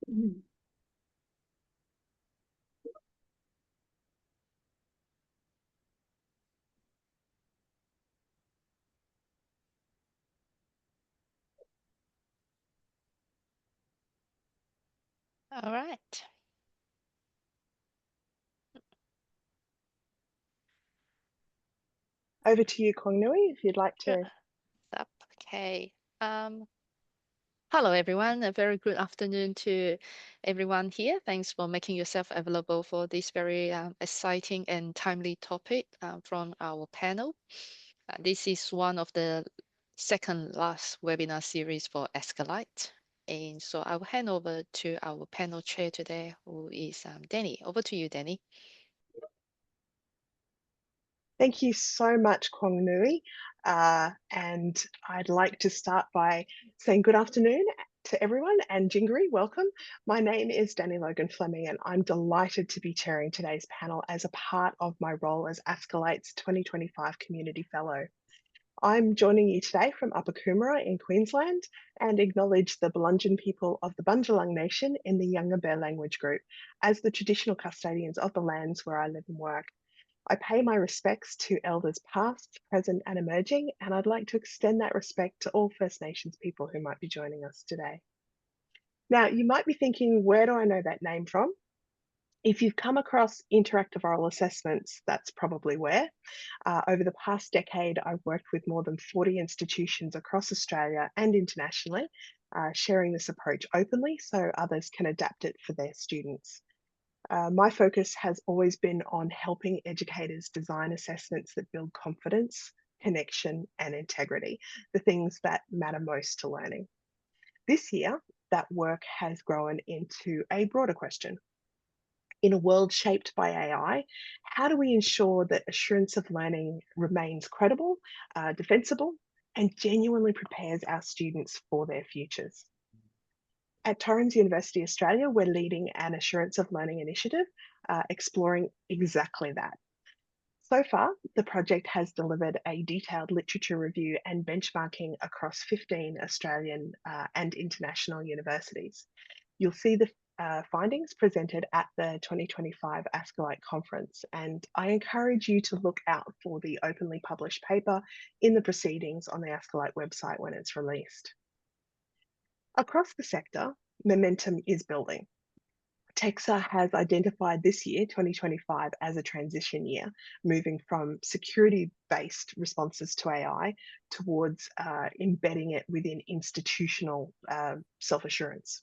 Mm. All right. Over to you, Kongnui, if you'd like Sure. to. Stop. Okay. Hello, everyone. A very good afternoon to everyone here. Thanks for making yourself available for this very exciting and timely topic from our panel. This is one of the second last webinar series for ASCILITE. And so I will hand over to our panel chair today, who is Danny. Over to you, Danny. Thank you so much, Kongnui. And I'd like to start by saying good afternoon to everyone, and Jingri, welcome. My name is Dani Logan-Fleming, and I'm delighted to be chairing today's panel as a part of my role as ASCILITE's 2025 Community Fellow. I'm joining you today from Upper Coomera in Queensland and acknowledge the Belungeon people of the Bundjalung Nation in the Yungaber language group as the traditional custodians of the lands where I live and work. I pay my respects to elders past, present, and emerging, and I'd like to extend that respect to all First Nations people who might be joining us today. Now, you might be thinking, where do I know that name from? If you've come across interactive oral assessments, that's probably where. Over the past decade, I've worked with more than 40 institutions across Australia and internationally, sharing this approach openly so others can adapt it for their students. My focus has always been on helping educators design assessments that build confidence, connection, and integrity, the things that matter most to learning. This year, that work has grown into a broader question. In a world shaped by AI, how do we ensure that assurance of learning remains credible, defensible, and genuinely prepares our students for their futures? At Torrens University Australia, we're leading an assurance of learning initiative exploring exactly that. So far, the project has delivered a detailed literature review and benchmarking across 15 Australian and international universities. You'll see the findings presented at the 2025 ASCILITE conference, and I encourage you to look out for the openly published paper in the proceedings on the ASCILITE website when it's released. Across the sector, momentum is building. TEQSA has identified this year, 2025, as a transition year, moving from security-based responses to AI towards embedding it within institutional self-assurance.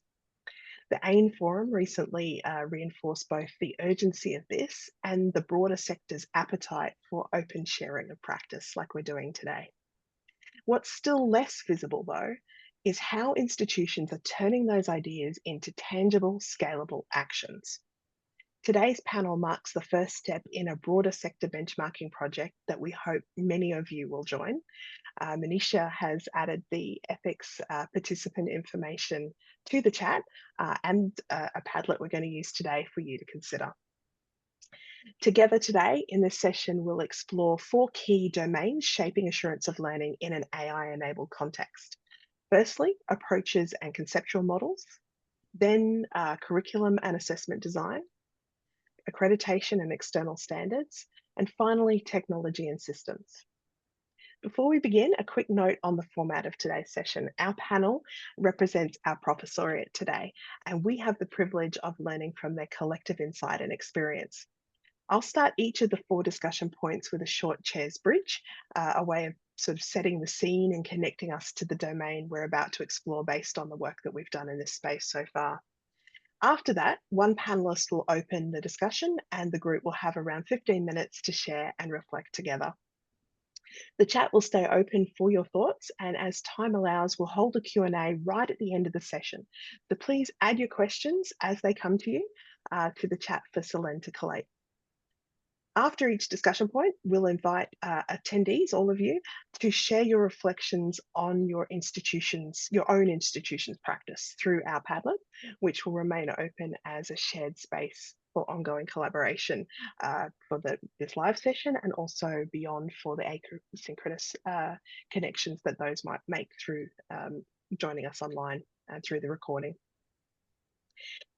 The AAIN Forum recently reinforced both the urgency of this and the broader sector's appetite for open sharing of practice like we're doing today. What's still less visible, though, is how institutions are turning those ideas into tangible, scalable actions. Today's panel marks the first step in a broader sector benchmarking project that we hope many of you will join. Manisha has added the ethics participant information to the chat and a Padlet we're going to use today for you to consider. Together today in this session, we'll explore 4 key domains shaping assurance of learning in an AI-enabled context. Firstly, approaches and conceptual models, then curriculum and assessment design, accreditation and external standards, and finally, technology and systems. Before we begin, a quick note on the format of today's session. Our panel represents our professoriate today, and we have the privilege of learning from their collective insight and experience. I'll start each of the 4 discussion points with a short chair's bridge, a way of sort of setting the scene and connecting us to the domain we're about to explore based on the work that we've done in this space so far. After that, one panelist will open the discussion and the group will have around 15 minutes to share and reflect together. The chat will stay open for your thoughts, and as time allows, we'll hold a Q&A right at the end of the session. So please add your questions as they come to you to the chat for Celine to collate. After each discussion point, we'll invite attendees, all of you, to share your reflections on your own institution's practice through our Padlet, which will remain open as a shared space for ongoing collaboration for this live session and also beyond for the asynchronous connections that those might make through joining us online and through the recording.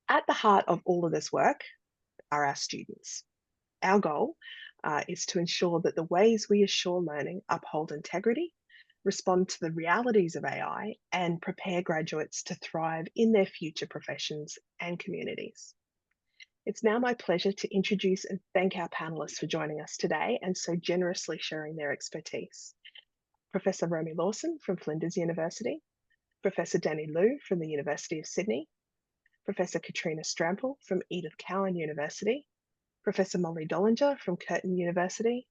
At the heart of all of this work are our students. Our goal is to ensure that the ways we assure learning uphold integrity, respond to the realities of AI, and prepare graduates to thrive in their future professions and communities. It's now my pleasure to introduce and thank our panelists for joining us today and so generously sharing their expertise. Professor Romi Lawson from Flinders University, Professor Danny Liu from the University of Sydney, Professor Katrina Strampel from Edith Cowan University, Professor Mollie Dollinger from Curtin University,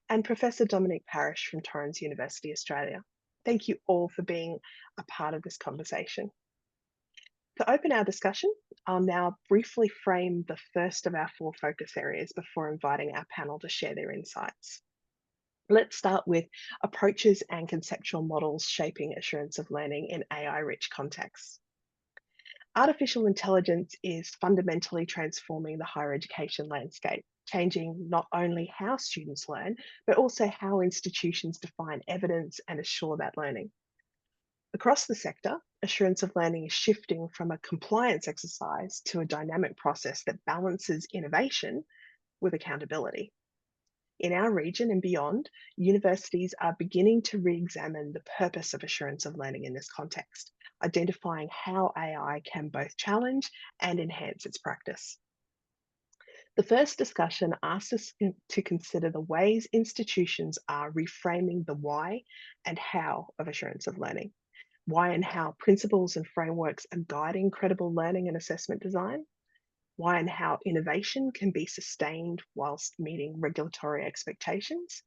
and Professor Dominique Parrish from Torrens University Australia. Thank you all for being a part of this conversation. To open our discussion, I'll now briefly frame the first of our 4 focus areas before inviting our panel to share their insights. Let's start with approaches and conceptual models shaping assurance of learning in AI-rich contexts. Artificial intelligence is fundamentally transforming the higher education landscape, changing not only how students learn, but also how institutions define evidence and assure that learning. Across the sector, assurance of learning is shifting from a compliance exercise to a dynamic process that balances innovation with accountability. In our region and beyond, universities are beginning to re-examine the purpose of assurance of learning in this context, identifying how AI can both challenge and enhance its practice. The first discussion asks us to consider the ways institutions are reframing the why and how of assurance of learning. Why and how principles and frameworks are guiding credible learning and assessment design, why and how innovation can be sustained whilst meeting regulatory expectations,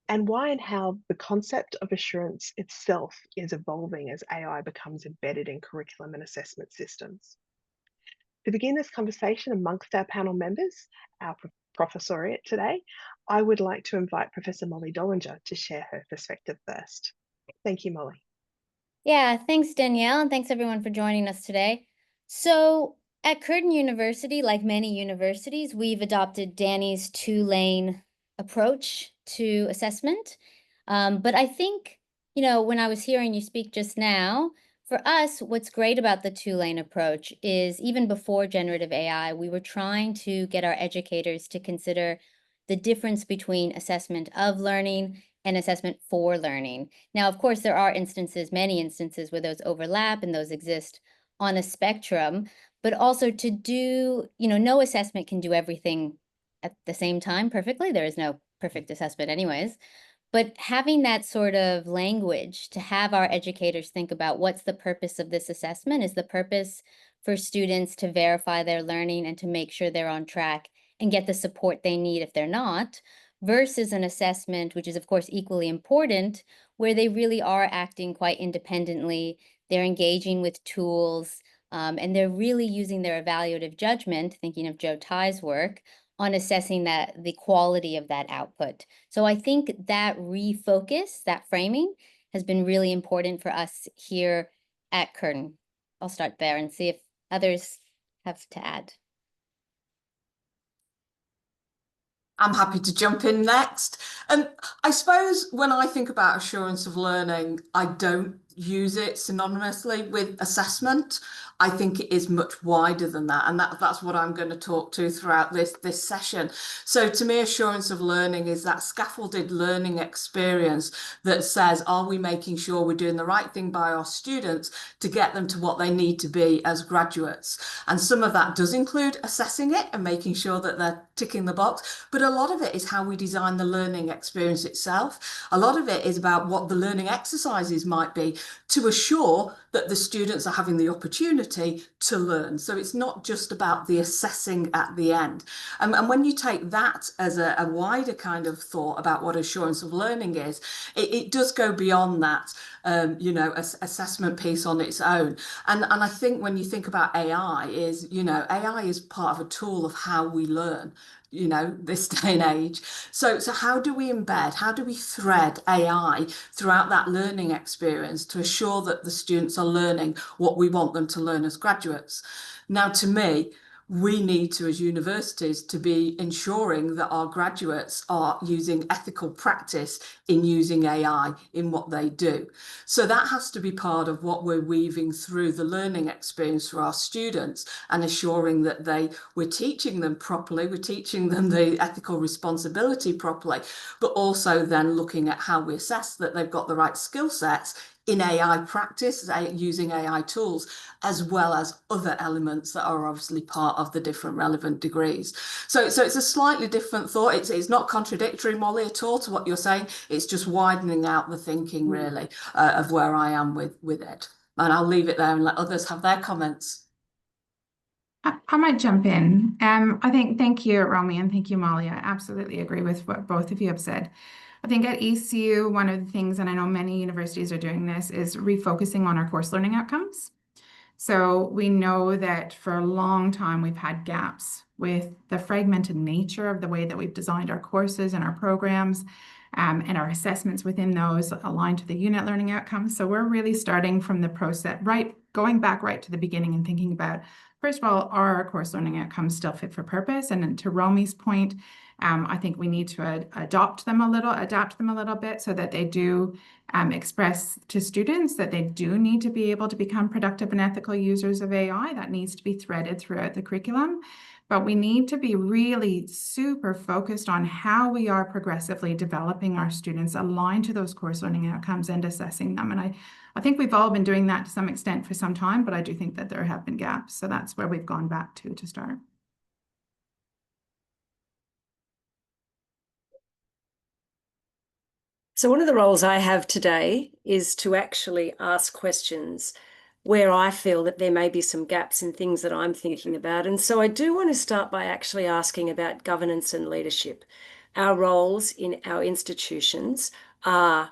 and why and how the concept of assurance itself is evolving as AI becomes embedded in curriculum and assessment systems. To begin this conversation amongst our panel members, our professoriate today, I would like to invite Professor Mollie Dollinger to share her perspective first. Thank you, Mollie. Yeah, thanks, Danielle, and thanks everyone for joining us today. So at Curtin University, like many universities, we've adopted Danny's 2-lane approach to assessment. But I think, when I was hearing you speak just now, for us, what's great about the 2-lane approach is even before generative AI, we were trying to get our educators to consider the difference between assessment of learning and assessment for learning. Now, of course, there are many instances where those overlap and those exist on a spectrum, but also to do, no assessment can do everything at the same time perfectly. There is no perfect assessment anyways. But having that sort of language to have our educators think about what's the purpose of this assessment, is the purpose for students to verify their learning and to make sure they're on track and get the support they need if they're not, versus an assessment, which is of course equally important, where they really are acting quite independently, they're engaging with tools, and they're really using their evaluative judgment, thinking of Joe Ty's work, on assessing the quality of that output. So I think that refocus, that framing, has been really important for us here at Curtin. I'll start there and see if others have to add. I'm happy to jump in next. And I suppose when I think about assurance of learning, I don't use it synonymously with assessment. I think it is much wider than that, and that's what I'm going to talk to throughout this session. So to me, assurance of learning is that scaffolded learning experience that says, are we making sure we're doing the right thing by our students to get them to what they need to be as graduates? And some of that does include assessing it and making sure that they're ticking the box, but a lot of it is how we design the learning experience itself. A lot of it is about what the learning exercises might be to assure that the students are having the opportunity to learn. So it's not just about the assessing at the end. And when you take that as a wider kind of thought about what assurance of learning is, it does go beyond that, assessment piece on its own. And I think when you think about AI is part of a tool of how we learn, this day and age. So how do we embed, how do we thread AI throughout that learning experience to assure that the students are learning what we want them to learn as graduates? Now, to me, we need to, as universities, to be ensuring that our graduates are using ethical practice in using AI in what they do. So that has to be part of what we're weaving through the learning experience for our students, and assuring that we're teaching them properly, we're teaching them the ethical responsibility properly, but also then looking at how we assess that they've got the right skill sets in AI practice, using AI tools, as well as other elements that are obviously part of the different relevant degrees. So it's a slightly different thought. It's not contradictory, Mollie, at all to what you're saying. It's just widening out the thinking, really, of where I am with it. And I'll leave it there and let others have their comments. I might jump in. I think, thank you, Romi, and thank you, Mollie. I absolutely agree with what both of you have said. I think at ECU, one of the things, and I know many universities are doing this, is refocusing on our course learning outcomes. So we know that for a long time, we've had gaps with the fragmented nature of the way that we've designed our courses and our programs, and our assessments within those aligned to the unit learning outcomes. So we're really starting from the process, going back right to the beginning and thinking about, first of all, are our course learning outcomes still fit for purpose? And then to Romi's point, I think we need to adapt them a little bit so that they do express to students that they do need to be able to become productive and ethical users of AI. That needs to be threaded throughout the curriculum. But we need to be really super focused on how we are progressively developing our students aligned to those course learning outcomes and assessing them. And I think we've all been doing that to some extent for some time, but I do think that there have been gaps. So that's where we've gone back to start. So one of the roles I have today is to actually ask questions where I feel that there may be some gaps in things that I'm thinking about. And so I do want to start by actually asking about governance and leadership. Our roles in our institutions are,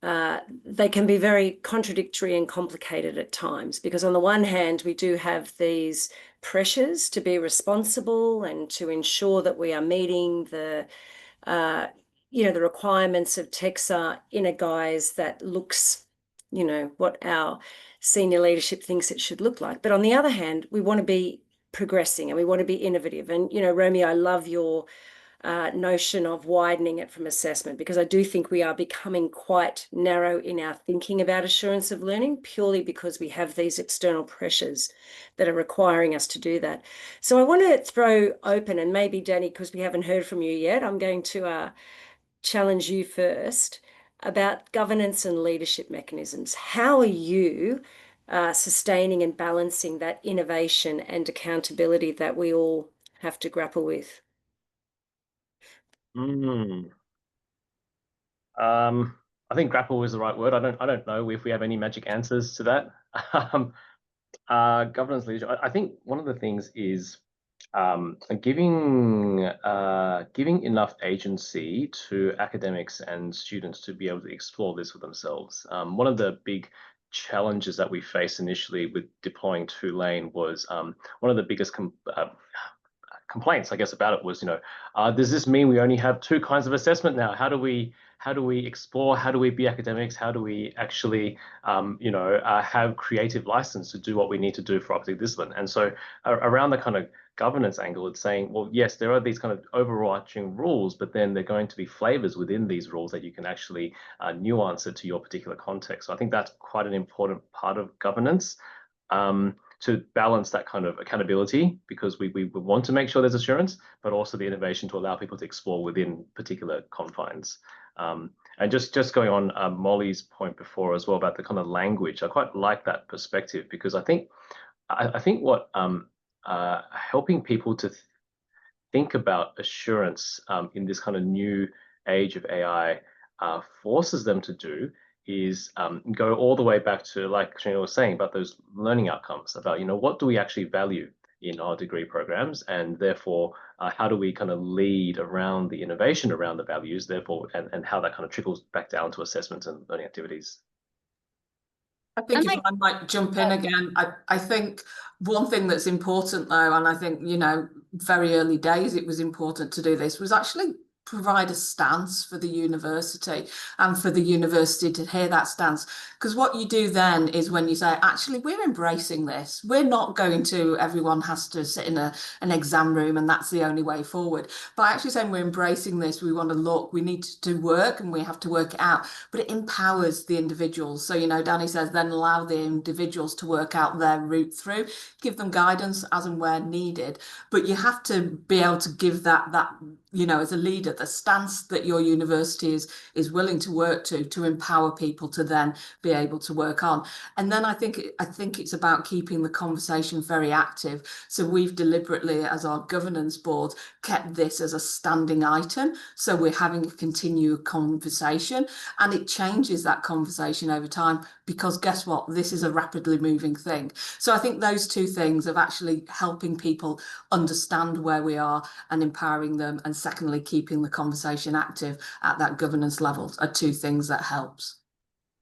they can be very contradictory and complicated at times, because on the one hand, we do have these pressures to be responsible and to ensure that we are meeting the the requirements of TEQSA in a guise that looks, what our senior leadership thinks it should look like. But on the other hand, we want to be progressing and we want to be innovative. And, Romi, I love your notion of widening it from assessment, because I do think we are becoming quite narrow in our thinking about assurance of learning, purely because we have these external pressures that are requiring us to do that. So I want to throw open, and maybe Danny, because we haven't heard from you yet, I'm going to challenge you first about governance and leadership mechanisms. How are you sustaining and balancing that innovation and accountability that we all have to grapple with? I think grapple is the right word. I don't know if we have any magic answers to that. Governance leadership. I think one of the things is giving enough agency to academics and students to be able to explore this for themselves. One of the big challenges that we faced initially with deploying Tulane was one of the biggest complaints, I guess, about it was, does this mean we only have two kinds of assessment now? How do we explore? How do we be academics? How do we actually, have creative license to do what we need to do for our particular discipline? And so around the kind of governance angle, it's saying, well, yes, there are these kind of overarching rules, but then they're going to be flavors within these rules that you can actually nuance it to your particular context. So I think that's quite an important part of governance. To balance that kind of accountability, because we want to make sure there's assurance, but also the innovation to allow people to explore within particular confines. And just going on Mollie's point before as well about the kind of language, I quite like that perspective, because I think what helping people to think about assurance in this kind of new age of AI forces them to do is go all the way back to, like Katrina was saying, about those learning outcomes, about, what do we actually value in our degree programs, and therefore how do we kind of lead around the innovation around the values, therefore, and how that kind of trickles back down to assessments and learning activities. I think if I might jump in again, I think one thing that's important though, and I think, very early days it was important to do this, was actually provide a stance for the university, and for the university to hear that stance. Because what you do then is when you say, actually, we're embracing this. We're not going to, everyone has to sit in an exam room and that's the only way forward. By actually saying we're embracing this, we want to look, we need to do work and we have to work it out. But it empowers the individuals. So, you know, Danny says then allow the individuals to work out their route through, give them guidance as and where needed. But you have to be able to give that you know, as a leader, the stance that your university is willing to work to empower people to then be able to work on. And then I think it's about keeping the conversation very active. So we've deliberately, as our governance board, kept this as a standing item. So we're having a continued conversation, and it changes that conversation over time, because guess what? This is a rapidly moving thing. So I think those two things of actually helping people understand where we are and empowering them, and secondly, keeping the conversation active at that governance level, are two things that helps.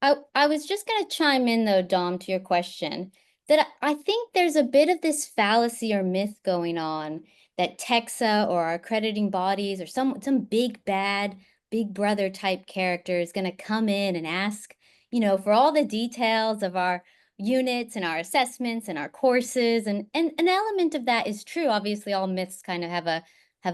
I was just going to chime in though, Dom, to your question, that I think there's a bit of this fallacy or myth going on that TEQSA or our accrediting bodies or some big bad, big brother type character is going to come in and ask, you know, for all the details of our units and our assessments and our courses. And an element of that is true. Obviously, all myths kind of have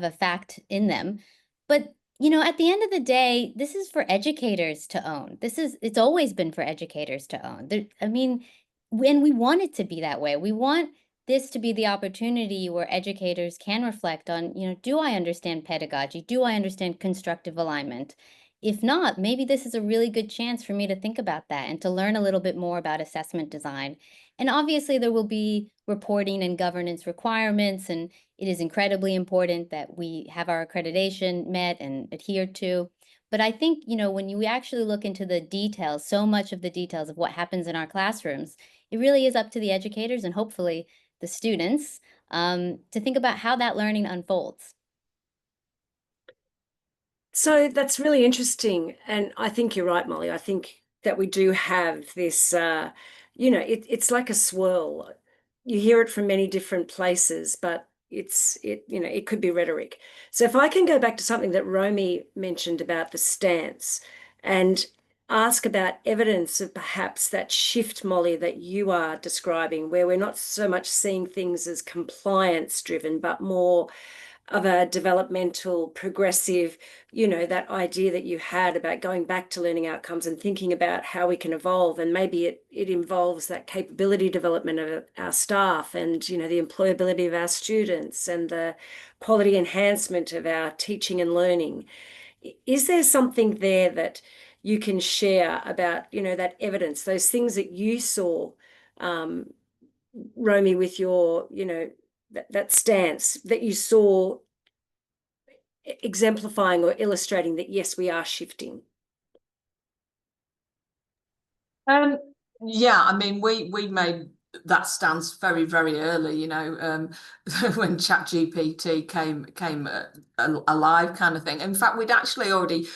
a fact in them. But you know, at the end of the day, this is for educators to own. It's always been for educators to own. I mean, when we want it to be that way, we want this to be the opportunity where educators can reflect on, you know, do I understand pedagogy? Do I understand constructive alignment? If not, maybe this is a really good chance for me to think about that and to learn a little bit more about assessment design. And obviously there will be reporting and governance requirements, and it is incredibly important that we have our accreditation met and adhered to. But I think, you know, when you actually look into the details, so much of the details of what happens in our classrooms, it really is up to the educators and hopefully the students to think about how that learning unfolds. So that's really interesting. And I think you're right, Mollie. I think that we do have this, you know, it's like a swirl. You hear it from many different places, but you know, it could be rhetoric. So if I can go back to something that Romi mentioned about the stance and ask about evidence of perhaps that shift, Mollie, that you are describing, where we're not so much seeing things as compliance driven, but more of a developmental, progressive, you know, that idea that you had about going back to learning outcomes and thinking about how we can evolve. And maybe it involves that capability development of our staff and, you know, the employability of our students and the quality enhancement of our teaching and learning. Is there something there that you can share about, you know, that evidence, those things that you saw, Romi, with your, you know, that stance that you saw exemplifying or illustrating that, yes, we are shifting? Yeah, I mean, we made that stance very, very early, you know, when ChatGPT came alive, kind of thing. In fact, we'd actually already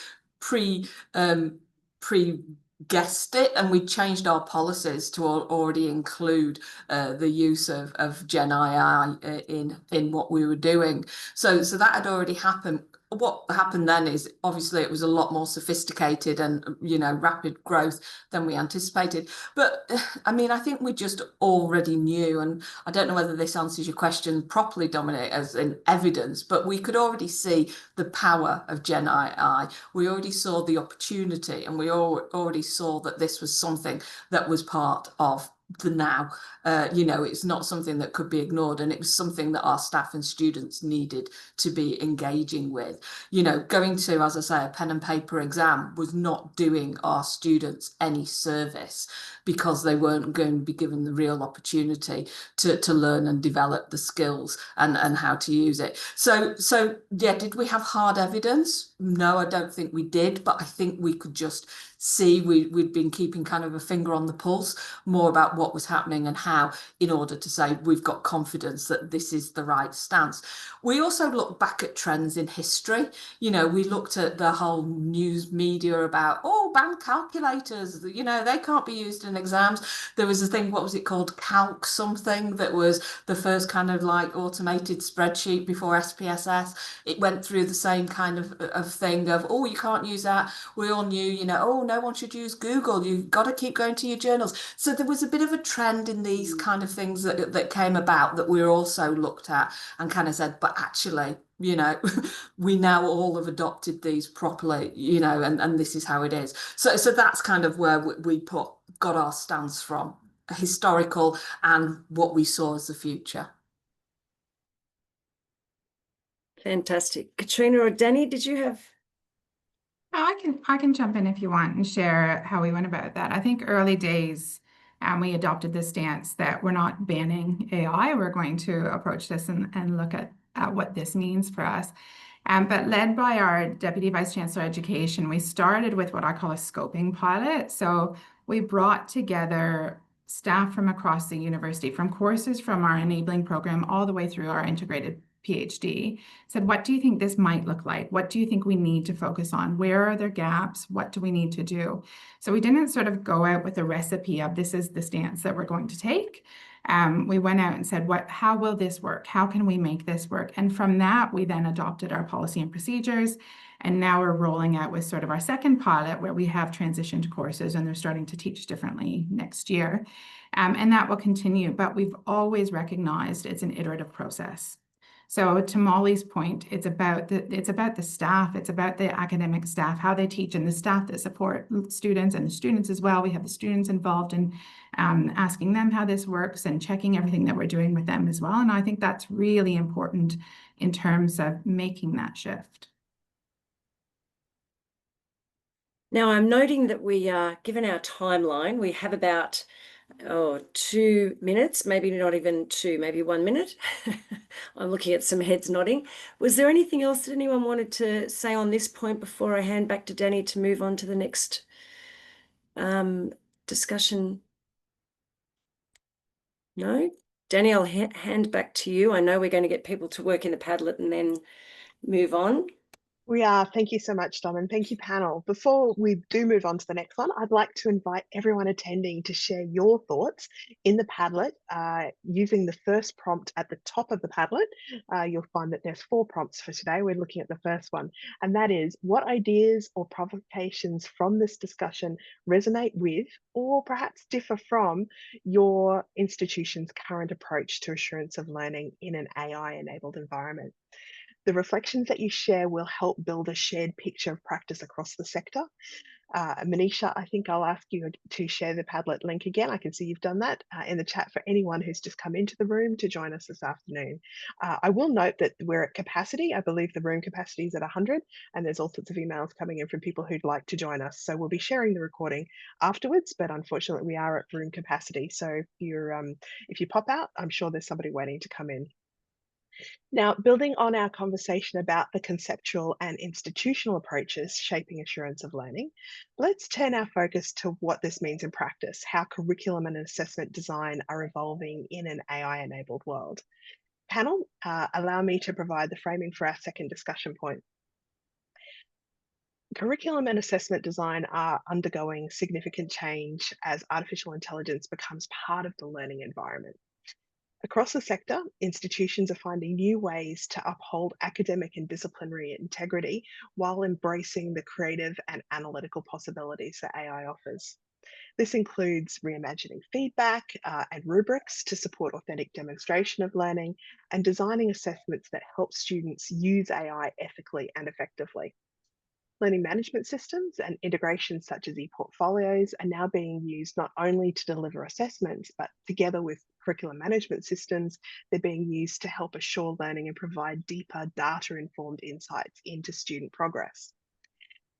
guessed it, and we changed our policies to already include the use of Gen AI in what we were doing. So that had already happened. What happened then is obviously it was a lot more sophisticated and, you know, rapid growth than we anticipated. But I mean, I think we just already knew, and I don't know whether this answers your question properly, Dominic, as in evidence, but we could already see the power of Gen AI. We already saw the opportunity, and we already saw that this was something that was part of the now. You know, it's not something that could be ignored, and it was something that our staff and students needed to be engaging with. You know, going to, as I say, a pen and paper exam was not doing our students any service, because they weren't going to be given the real opportunity to learn and develop the skills and how to use it. So yeah, did we have hard evidence? No, I don't think we did, but I think we could just see we'd been keeping kind of a finger on the pulse more about what was happening and how, in order to say we've got confidence that this is the right stance. We also looked back at trends in history. You know, we looked at the whole news media about, oh, ban calculators, you know, they can't be used in exams. There was a thing, what was it called, Calc something, that was the first kind of like automated spreadsheet before SPSS. It went through the same kind of of thing of, oh, you can't use that. We all knew, you know, oh, no one should use Google. You've got to keep going to your journals. So there was a bit of a trend in these kind of things that came about that we also looked at and kind of said, but actually, you know, we now all have adopted these properly, you know, and this is how it is. So that's kind of where we got our stance from, historical and what we saw as the future. Fantastic. Katrina or Danny, did you have? I can jump in if you want and share how we went about that. I think early days, we adopted the stance that we're not banning AI. We're going to approach this and look at what this means for us. But led by our Deputy Vice Chancellor Education, we started with what I call a scoping pilot. So we brought together staff from across the university, from courses from our enabling program all the way through our integrated PhD, said, what do you think this might look like? What do you think we need to focus on? Where are there gaps? What do we need to do? So we didn't sort of go out with a recipe of this is the stance that we're going to take. We went out and said, how will this work? How can we make this work? And from that, we then adopted our policy and procedures. And now we're rolling out with sort of our second pilot where we have transitioned courses and they're starting to teach differently next year. And that will continue, but we've always recognized it's an iterative process. So to Mollie's point, it's about the staff, it's about the academic staff, how they teach, and the staff that support students and the students as well. We have the students involved in asking them how this works and checking everything that we're doing with them as well. And I think that's really important in terms of making that shift. Now, I'm noting that we are, given our timeline, we have about 2 minutes, maybe not even 2, maybe 1 minute. I'm looking at some heads nodding. Was there anything else that anyone wanted to say on this point before I hand back to Danny to move on to the next discussion? No? Danny, I'll hand back to you. I know we're going to get people to work in the Padlet and then move on. We are. Thank you so much, Dom, and thank you, panel. Before we do move on to the next one, I'd like to invite everyone attending to share your thoughts in the Padlet using the first prompt at the top of the Padlet. You'll find that there's 4 prompts for today. We're looking at the first one, and that is, what ideas or provocations from this discussion resonate with or perhaps differ from your institution's current approach to assurance of learning in an AI-enabled environment? The reflections that you share will help build a shared picture of practice across the sector. Manisha, I think I'll ask you to share the Padlet link again. I can see you've done that in the chat for anyone who's just come into the room to join us this afternoon. I will note that we're at capacity. I believe the room capacity is at 100, and there's all sorts of emails coming in from people who'd like to join us. So we'll be sharing the recording afterwards, but unfortunately we are at room capacity. So if you pop out, I'm sure there's somebody waiting to come in. Now, building on our conversation about the conceptual and institutional approaches shaping assurance of learning, let's turn our focus to what this means in practice, how curriculum and assessment design are evolving in an AI-enabled world. Panel, allow me to provide the framing for our second discussion point. Curriculum and assessment design are undergoing significant change as artificial intelligence becomes part of the learning environment. Across the sector, institutions are finding new ways to uphold academic and disciplinary integrity while embracing the creative and analytical possibilities that AI offers. This includes reimagining feedback and rubrics to support authentic demonstration of learning and designing assessments that help students use AI ethically and effectively. Learning management systems and integrations such as e-portfolios are now being used not only to deliver assessments, but together with curriculum management systems, they're being used to help assure learning and provide deeper data-informed insights into student progress.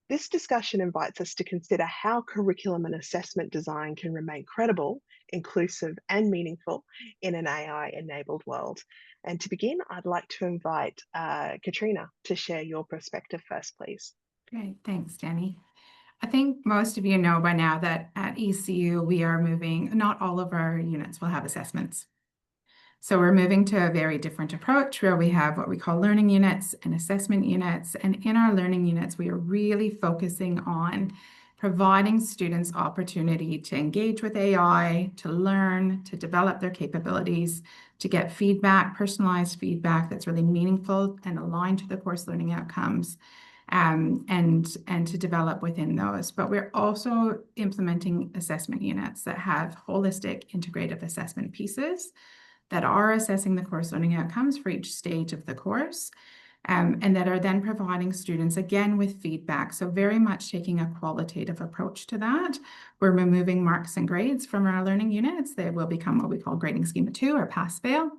This discussion invites us to consider how curriculum and assessment design can remain credible, inclusive, and meaningful in an AI-enabled world. And to begin, I'd like to invite Katrina to share your perspective first, please. Great, thanks, Danny. I think most of you know by now that at ECU, we are moving, not all of our units will have assessments. So we're moving to a very different approach where we have what we call learning units and assessment units. And in our learning units, we are really focusing on providing students opportunity to engage with AI, to learn, to develop their capabilities, to get feedback, personalized feedback that's really meaningful and aligned to the course learning outcomes. and to develop within those. But we're also implementing assessment units that have holistic integrative assessment pieces that are assessing the course learning outcomes for each stage of the course. And that are then providing students, again, with feedback. So very much taking a qualitative approach to that. We're removing marks and grades from our learning units. They will become what we call grading schema 2 or pass-fail.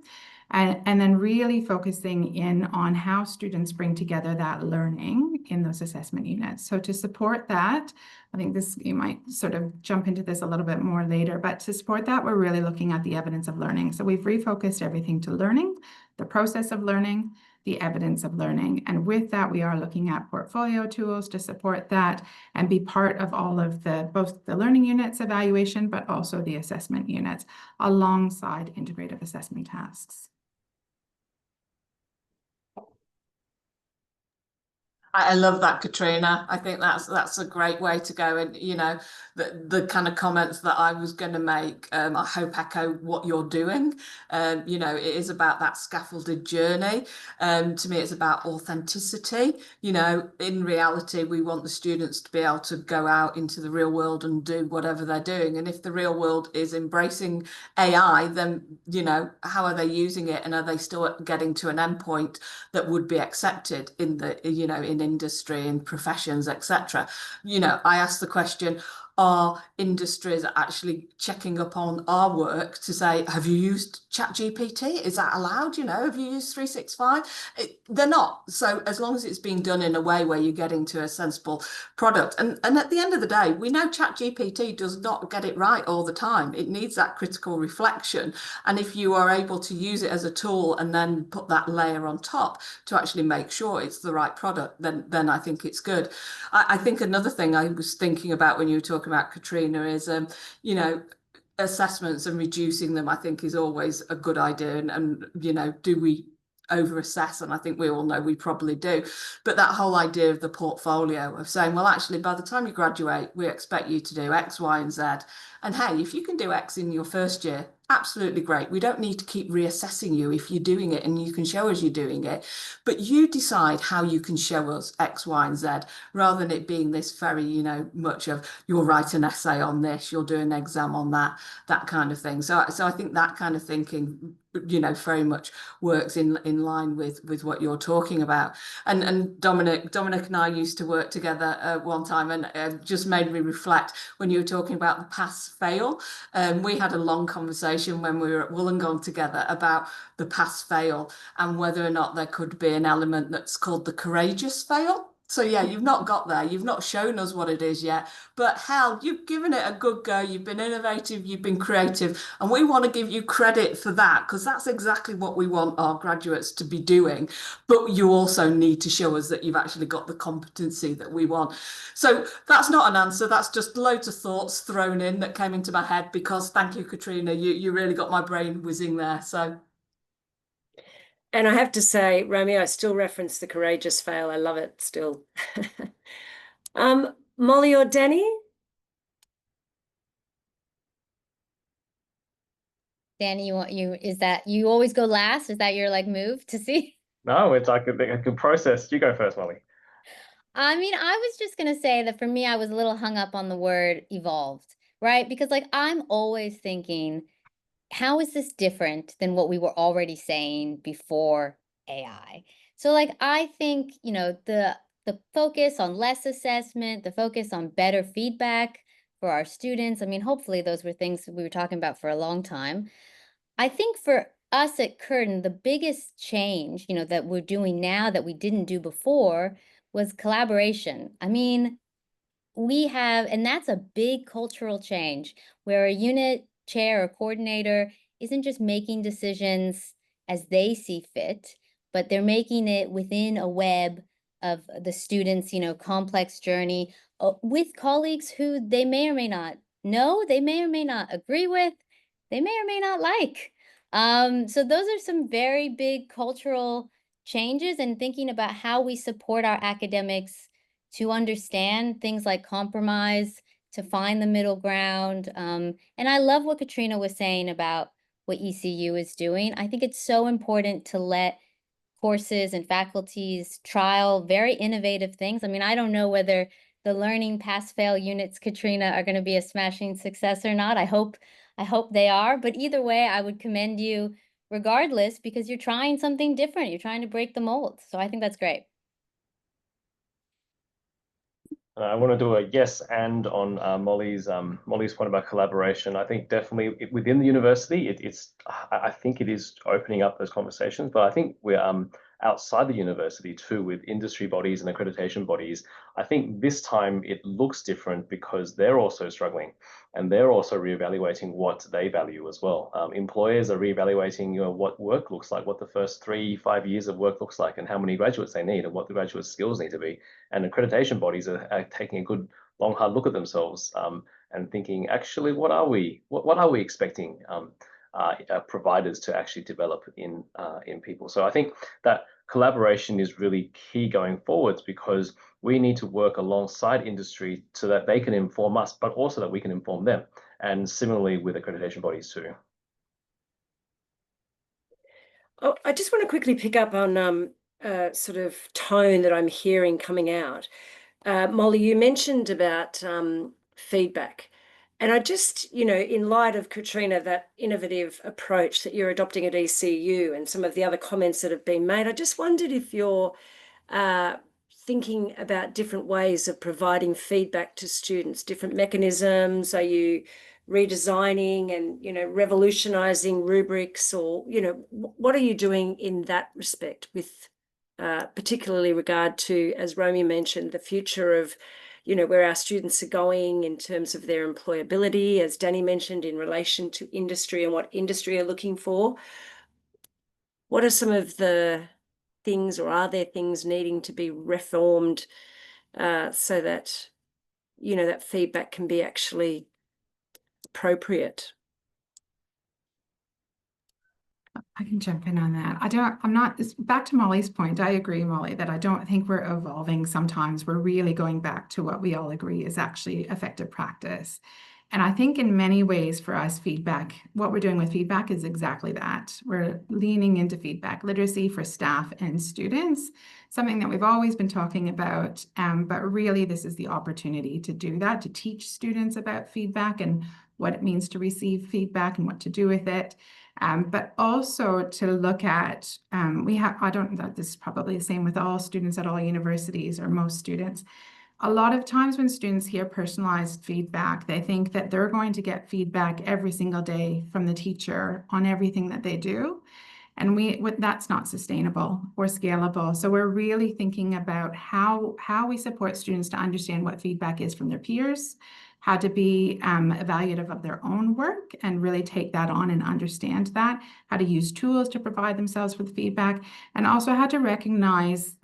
And then really focusing in on how students bring together that learning in those assessment units. So to support that, I think this, you might sort of jump into this a little bit more later, but to support that, we're really looking at the evidence of learning. So we've refocused everything to learning, the process of learning, the evidence of learning. And with that, we are looking at portfolio tools to support that and be part of all of both the learning units evaluation, but also the assessment units alongside integrative assessment tasks. I love that, Katrina. I think that's a great way to go. And, you know, the kind of comments that I was going to make, I hope echo what you're doing. You know, it is about that scaffolded journey. To me, it's about authenticity. You know, in reality, we want the students to be able to go out into the real world and do whatever they're doing. And if the real world is embracing AI, then, you know, how are they using it? And are they still getting to an endpoint that would be accepted in the, you know, in industry and professions, etc. You know, I asked the question, are industries actually checking up on our work to say, have you used ChatGPT? Is that allowed? You know, have you used 365? They're not. So as long as it's being done in a way where you're getting to a sensible product. And at the end of the day, we know ChatGPT does not get it right all the time. It needs that critical reflection. And if you are able to use it as a tool and then put that layer on top to actually make sure it's the right product, then I think it's good. I think another thing I was thinking about when you were talking about, Katrina, is, you know, assessments and reducing them, I think, is always a good idea. And you know, do we over assess? And I think we all know we probably do. But that whole idea of the portfolio of saying, well, actually, by the time you graduate, we expect you to do X, Y, and Z. And hey, if you can do X in your first year, absolutely great. We don't need to keep reassessing you if you're doing it and you can show us you're doing it. But you decide how you can show us X, Y, and Z, rather than it being this very, you know, much of you'll write an essay on this, you'll do an exam on that kind of thing. So I think that kind of thinking, you know, very much works in line with what you're talking about. And Dominic and I used to work together one time, and just made me reflect when you were talking about the pass fail. We had a long conversation when we were at Wollongong together about the pass fail and whether or not there could be an element that's called the courageous fail. So yeah, you've not got there. You've not shown us what it is yet. But hell, you've given it a good go. You've been innovative. You've been creative. And we want to give you credit for that, because that's exactly what we want our graduates to be doing. But you also need to show us that you've actually got the competency that we want. So that's not an answer. That's just loads of thoughts thrown in that came into my head, because thank you, Katrina. You really got my brain whizzing there. So. And I have to say, Romi, I still reference the courageous fail. I love it still. Mollie or Danny? Danny, is that you always go last? Is that your like move to see? No, it's like a good process. You go first, Mollie. I mean, I was just going to say that for me, I was a little hung up on the word evolved, right? Because like, I'm always thinking, how is this different than what we were already saying before AI? So like, I think, you know, the focus on less assessment, the focus on better feedback for our students. I mean, hopefully those were things we were talking about for a long time. I think for us at Curtin, the biggest change, you know, that we're doing now that we didn't do before was collaboration. I mean, we have, and that's a big cultural change where a unit chair or coordinator isn't just making decisions as they see fit, but they're making it within a web of the students, you know, complex journey with colleagues who they may or may not know, they may or may not agree with, they may or may not like. So those are some very big cultural changes, and thinking about how we support our academics to understand things like compromise, to find the middle ground. And I love what Katrina was saying about what ECU is doing. I think it's so important to let courses and faculties trial very innovative things. I mean, I don't know whether the learning pass-fail units, Katrina, are going to be a smashing success or not. I hope they are, but either way, I would commend you regardless, because you're trying something different. You're trying to break the mold. So I think that's great. I want to do a yes and on Mollie's point about collaboration. I think definitely within the university, I think it is opening up those conversations, but I think we're outside the university too, with industry bodies and accreditation bodies. I think this time it looks different because they're also struggling and they're also reevaluating what they value as well. Employers are reevaluating what work looks like, what the first 3-5 years of work looks like, and how many graduates they need and what the graduate skills need to be. And accreditation bodies are taking a good long hard look at themselves and thinking, actually, what are we expecting providers to actually develop in people? So I think that collaboration is really key going forwards, because we need to work alongside industry so that they can inform us, but also that we can inform them. And similarly with accreditation bodies too. Oh, I just want to quickly pick up on sort of tone that I'm hearing coming out. Mollie, you mentioned about feedback. And I just, in light of, Katrina, that innovative approach that you're adopting at ECU and some of the other comments that have been made, I just wondered if you're thinking about different ways of providing feedback to students, different mechanisms. Are you redesigning and, revolutionizing rubrics, or, what are you doing in that respect with particularly regard to, as Romi mentioned, the future of, where our students are going in terms of their employability, as Danny mentioned, in relation to industry and what industry are looking for? What are some of the things, or are there things needing to be reformed so that, that feedback can be actually appropriate? I can jump in on that. Back to Mollie's point, I agree, Mollie, that I don't think we're evolving. Sometimes we're really going back to what we all agree is actually effective practice. And I think in many ways for us, what we're doing with feedback is exactly that. We're leaning into feedback literacy for staff and students, something that we've always been talking about. But really, this is the opportunity to do that, to teach students about feedback and what it means to receive feedback and what to do with it. But also to look at, this is probably the same with all students at all universities, or most students. A lot of times when students hear personalized feedback, they think that they're going to get feedback every single day from the teacher on everything that they do. And that's not sustainable or scalable. So we're really thinking about how we support students to understand what feedback is from their peers, how to be evaluative of their own work and really take that on and understand that, how to use tools to provide themselves with feedback, and also how to recognize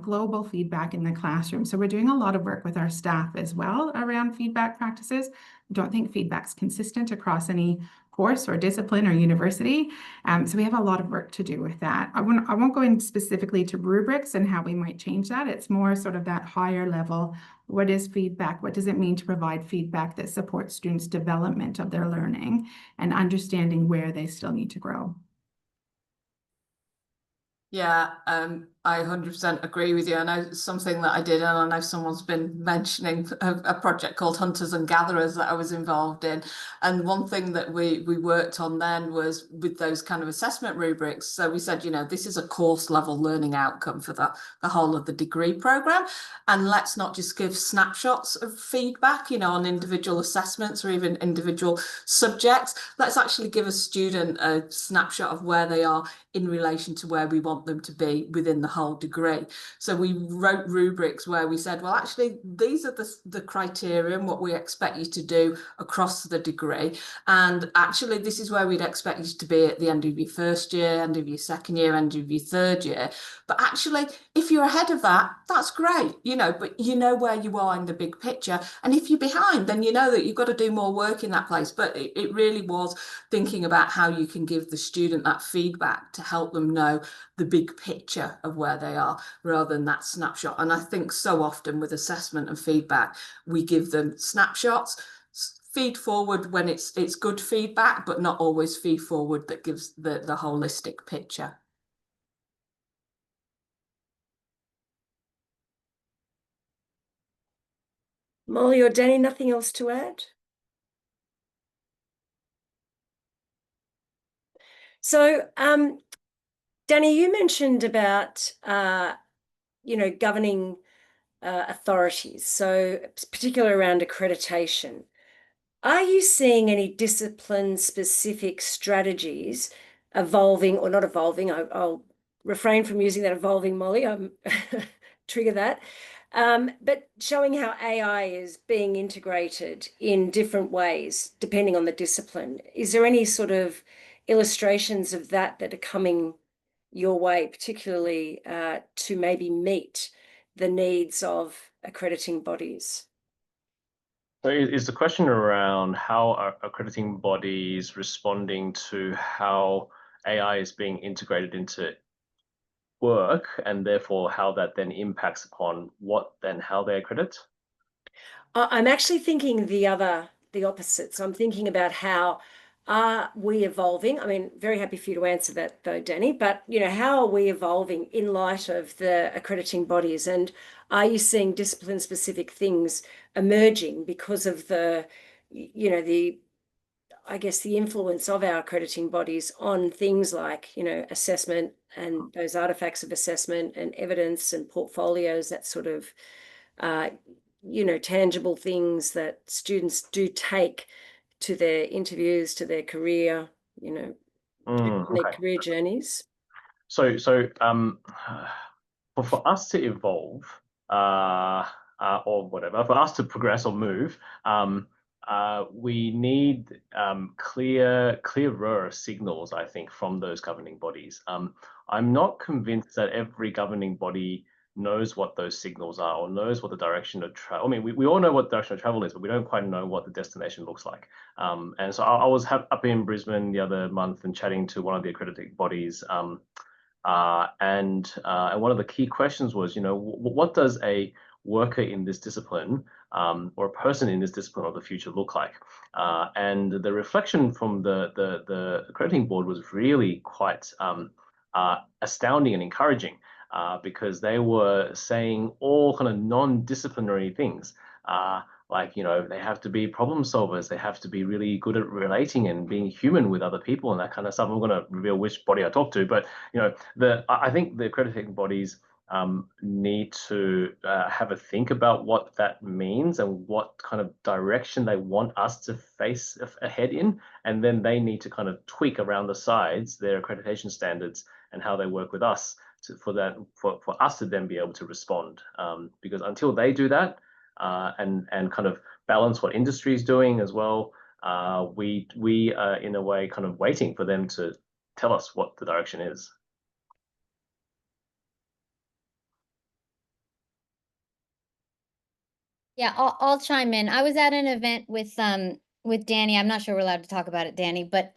global feedback in the classroom. So we're doing a lot of work with our staff as well around feedback practices. I don't think feedback's consistent across any course or discipline or university. So we have a lot of work to do with that. I won't go in specifically to rubrics and how we might change that. It's more sort of that higher level. What is feedback? What does it mean to provide feedback that supports students' development of their learning and understanding where they still need to grow? Yeah, I 100% agree with you. I know something that I did, and I know someone's been mentioning a project called Hunters and Gatherers that I was involved in. And one thing that we worked on then was with those kind of assessment rubrics. So we said, this is a course level learning outcome for the whole of the degree program. And let's not just give snapshots of feedback, on individual assessments or even individual subjects. Let's actually give a student a snapshot of where they are in relation to where we want them to be within the whole degree. So we wrote rubrics where we said, well, actually, these are the criteria and what we expect you to do across the degree. And actually, this is where we'd expect you to be at the end of your first year, end of your second year, end of your third year. But actually, if you're ahead of that, that's great, but you know where you are in the big picture. And if you're behind, then you know that you've got to do more work in that place. But it really was thinking about how you can give the student that feedback to help them know the big picture of where they are rather than that snapshot. And I think so often with assessment and feedback, we give them snapshots, feed forward when it's good feedback, but not always feed forward that gives the holistic picture. Mollie or Danny, nothing else to add? So, Danny, you mentioned about, governing authorities, so particularly around accreditation. Are you seeing any discipline-specific strategies evolving, or not evolving? I'll refrain from using that evolving, Mollie. Trigger that. But showing how AI is being integrated in different ways, depending on the discipline. Is there any sort of illustrations of that that are coming your way, particularly to maybe meet the needs of accrediting bodies? So is the question around how are accrediting bodies responding to how AI is being integrated into work, and therefore how that then impacts upon how they accredit? I'm actually thinking the opposite. So I'm thinking about how are we evolving? I mean, very happy for you to answer that though, Danny, but how are we evolving in light of the accrediting bodies? And are you seeing discipline-specific things emerging because of the influence of our accrediting bodies on things like, assessment and those artifacts of assessment and evidence and portfolios, that sort of tangible things that students do take to their interviews, to their career, their career journeys. So for us to evolve, or whatever, for us to progress or move, we need clearer signals, I think, from those governing bodies. I'm not convinced that every governing body knows what those signals are or knows what the direction of travel. I mean, we all know what the direction of travel is, but we don't quite know what the destination looks like. And so I was up in Brisbane the other month and chatting to one of the accrediting bodies. And one of the key questions was, what does a worker in this discipline or a person in this discipline of the future look like? And the reflection from the accrediting board was really quite astounding and encouraging, because they were saying all kind of non-disciplinary things, like, they have to be problem solvers, they have to be really good at relating and being human with other people and that kind of stuff. I'm going to reveal which body I talk to, but I think the accrediting bodies need to have a think about what that means and what kind of direction they want us to face ahead in, and then they need to kind of tweak around the sides their accreditation standards and how they work with us for us to then be able to respond. Because until they do that and kind of balance what industry is doing as well, we are in a way kind of waiting for them to tell us what the direction is. Yeah, I'll chime in. I was at an event with Danny. I'm not sure we're allowed to talk about it, Danny, but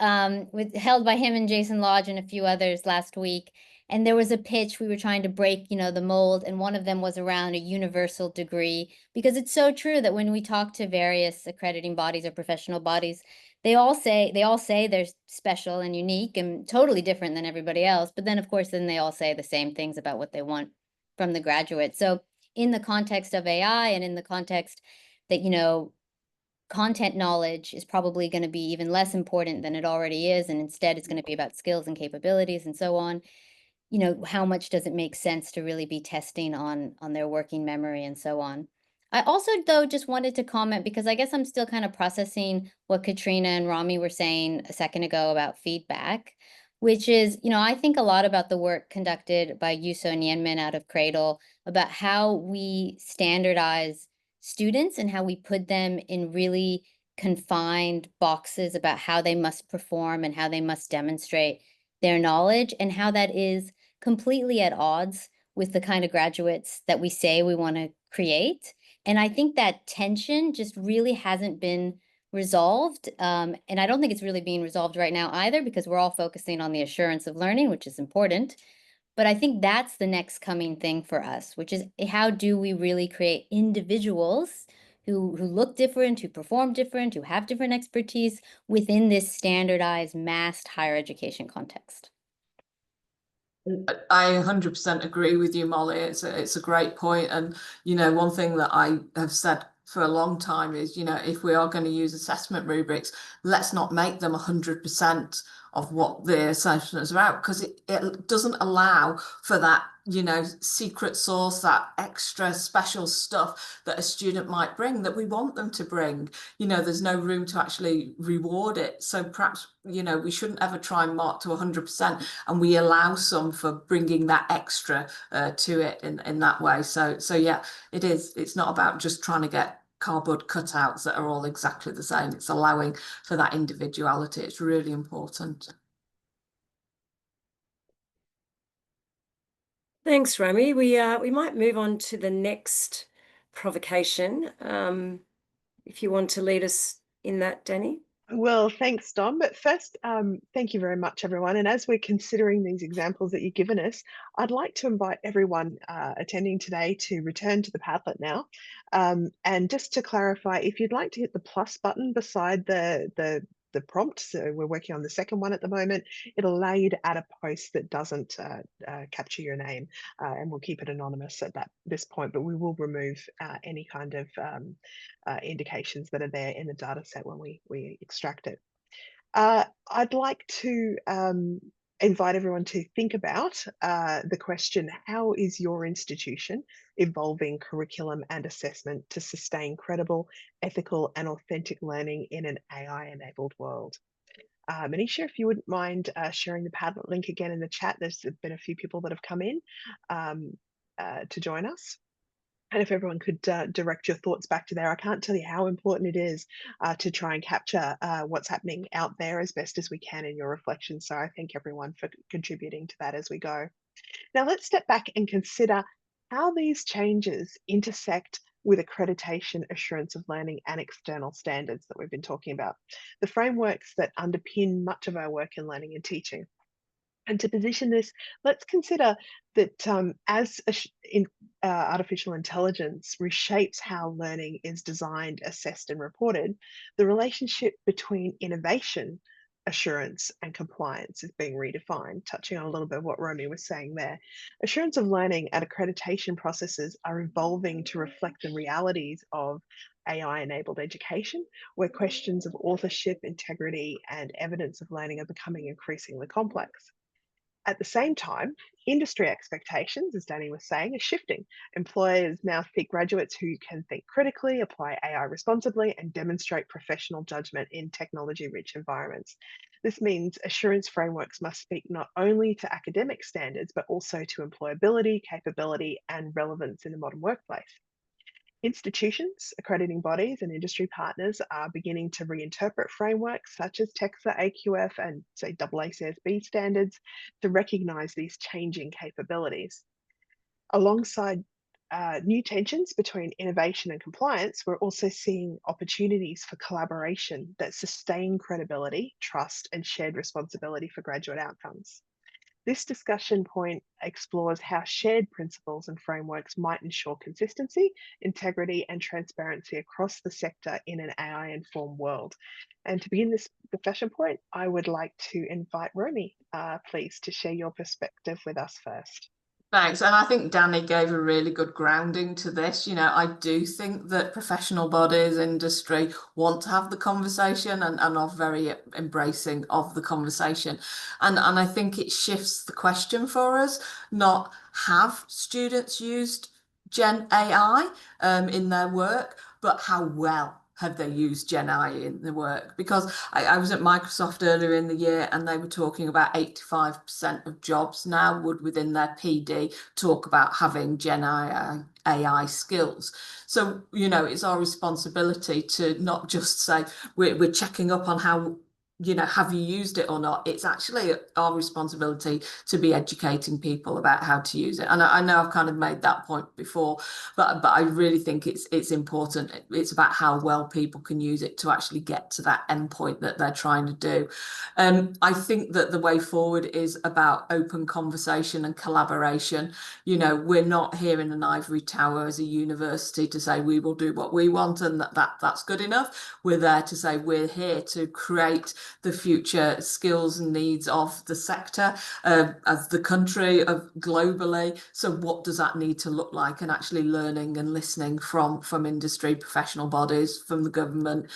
held by him and Jason Lodge and a few others last week. And there was a pitch. We were trying to break, the mold, and one of them was around a universal degree, because it's so true that when we talk to various accrediting bodies or professional bodies, they all say they're special and unique and totally different than everybody else. But then, of course, they all say the same things about what they want from the graduate. So in the context of AI and in the context that, content knowledge is probably going to be even less important than it already is, and instead it's going to be about skills and capabilities and so on. How much does it make sense to really be testing on their working memory and so on? I also, though, just wanted to comment, because I guess I'm still kind of processing what Katrina and Romi were saying a second ago about feedback, which is, I think a lot about the work conducted by Yuso and Yenmin out of Cradle about how we standardize students and how we put them in really confined boxes about how they must perform and how they must demonstrate their knowledge, and how that is completely at odds with the kind of graduates that we say we want to create. And I think that tension just really hasn't been resolved. And I don't think it's really being resolved right now either, because we're all focusing on the assurance of learning, which is important. But I think that's the next coming thing for us, which is how do we really create individuals who look different, who perform different, who have different expertise within this standardized, massed higher education context. I 100% agree with you, Mollie. It's a great point. And, one thing that I have said for a long time is, you know, if we are going to use assessment rubrics, let's not make them 100% of what the assessments are about, because it doesn't allow for that, you know, secret sauce, that extra special stuff that a student might bring that we want them to bring. You know, there's no room to actually reward it. So perhaps, you know, we shouldn't ever try and mark to 100%, and we allow some for bringing that extra to it in that way. So yeah, it's not about just trying to get cardboard cutouts that are all exactly the same. It's allowing for that individuality. It's really important. Thanks, Romi. We might move on to the next provocation. If you want to lead us in that, Danny. Well, thanks, Dom. But first, thank you very much, everyone. And as we're considering these examples that you've given us, I'd like to invite everyone attending today to return to the Padlet now. And just to clarify, if you'd like to hit the plus button beside the prompt, so we're working on the second one at the moment, it'll allow you to add a post that doesn't capture your name, and we'll keep it anonymous at this point, but we will remove any kind of indications that are there in the data set when we extract it. I'd like to invite everyone to think about the question, how is your institution evolving curriculum and assessment to sustain credible, ethical, and authentic learning in an AI-enabled world? Manisha, if you wouldn't mind sharing the Padlet link again in the chat. There's been a few people that have come in to join us. And if everyone could direct your thoughts back to there. I can't tell you how important it is to try and capture what's happening out there as best as we can in your reflections. So I thank everyone for contributing to that as we go. Now let's step back and consider how these changes intersect with accreditation, assurance of learning, and external standards that we've been talking about, the frameworks that underpin much of our work in learning and teaching. And to position this, let's consider that as artificial intelligence reshapes how learning is designed, assessed, and reported, the relationship between innovation, assurance, and compliance is being redefined, touching on a little bit of what Romi was saying there. Assurance of learning and accreditation processes are evolving to reflect the realities of AI-enabled education, where questions of authorship, integrity, and evidence of learning are becoming increasingly complex. At the same time, industry expectations, as Danny was saying, are shifting. Employers now seek graduates who can think critically, apply AI responsibly, and demonstrate professional judgment in technology-rich environments. This means assurance frameworks must speak not only to academic standards, but also to employability, capability, and relevance in the modern workplace. Institutions, accrediting bodies, and industry partners are beginning to reinterpret frameworks such as TEQSA, AQF, and say AACSB standards to recognise these changing capabilities. Alongside new tensions between innovation and compliance, we're also seeing opportunities for collaboration that sustain credibility, trust, and shared responsibility for graduate outcomes. This discussion point explores how shared principles and frameworks might ensure consistency, integrity, and transparency across the sector in an AI-informed world. And to begin this discussion point, I would like to invite Romi, please, to share your perspective with us first. Thanks. And I think Danny gave a really good grounding to this. You know, I do think that professional bodies, industry want to have the conversation and are very embracing of the conversation. And I think it shifts the question for us, not have students used Gen AI in their work, but how well have they used Gen AI in the work? Because I was at Microsoft earlier in the year and they were talking about 85% of jobs now would within their PD talk about having Gen AI skills. So, you know, it's our responsibility to not just say we're checking up on how, you know, have you used it or not? It's actually our responsibility to be educating people about how to use it. And I know I've kind of made that point before, but I really think it's important. It's about how well people can use it to actually get to that endpoint that they're trying to do. I think that the way forward is about open conversation and collaboration. You know, we're not here in an ivory tower as a university to say we will do what we want and that's good enough. We're there to say we're here to create the future skills and needs of the sector, as the country, of globally. So what does that need to look like? And actually learning and listening from industry, professional bodies, from the government,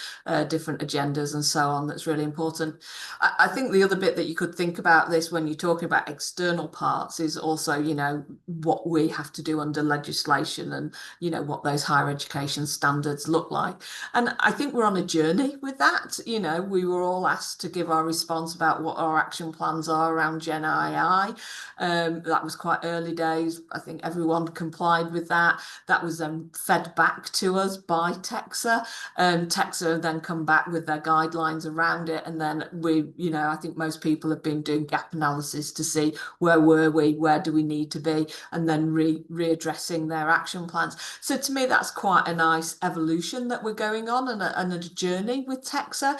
different agendas and so on. That's really important. I think the other bit that you could think about this when you're talking about external parts is also, you know, what we have to do under legislation and, you know, what those higher education standards look like. And I think we're on a journey with that. You know, we were all asked to give our response about what our action plans are around Gen AI. That was quite early days. I think everyone complied with that. That was then fed back to us by TEQSA. TEQSA then come back with their guidelines around it. And then we, you know, I think most people have been doing gap analysis to see where were we, where do we need to be, and then readdressing their action plans. So to me, that's quite a nice evolution that we're going on, and a journey with TEQSA.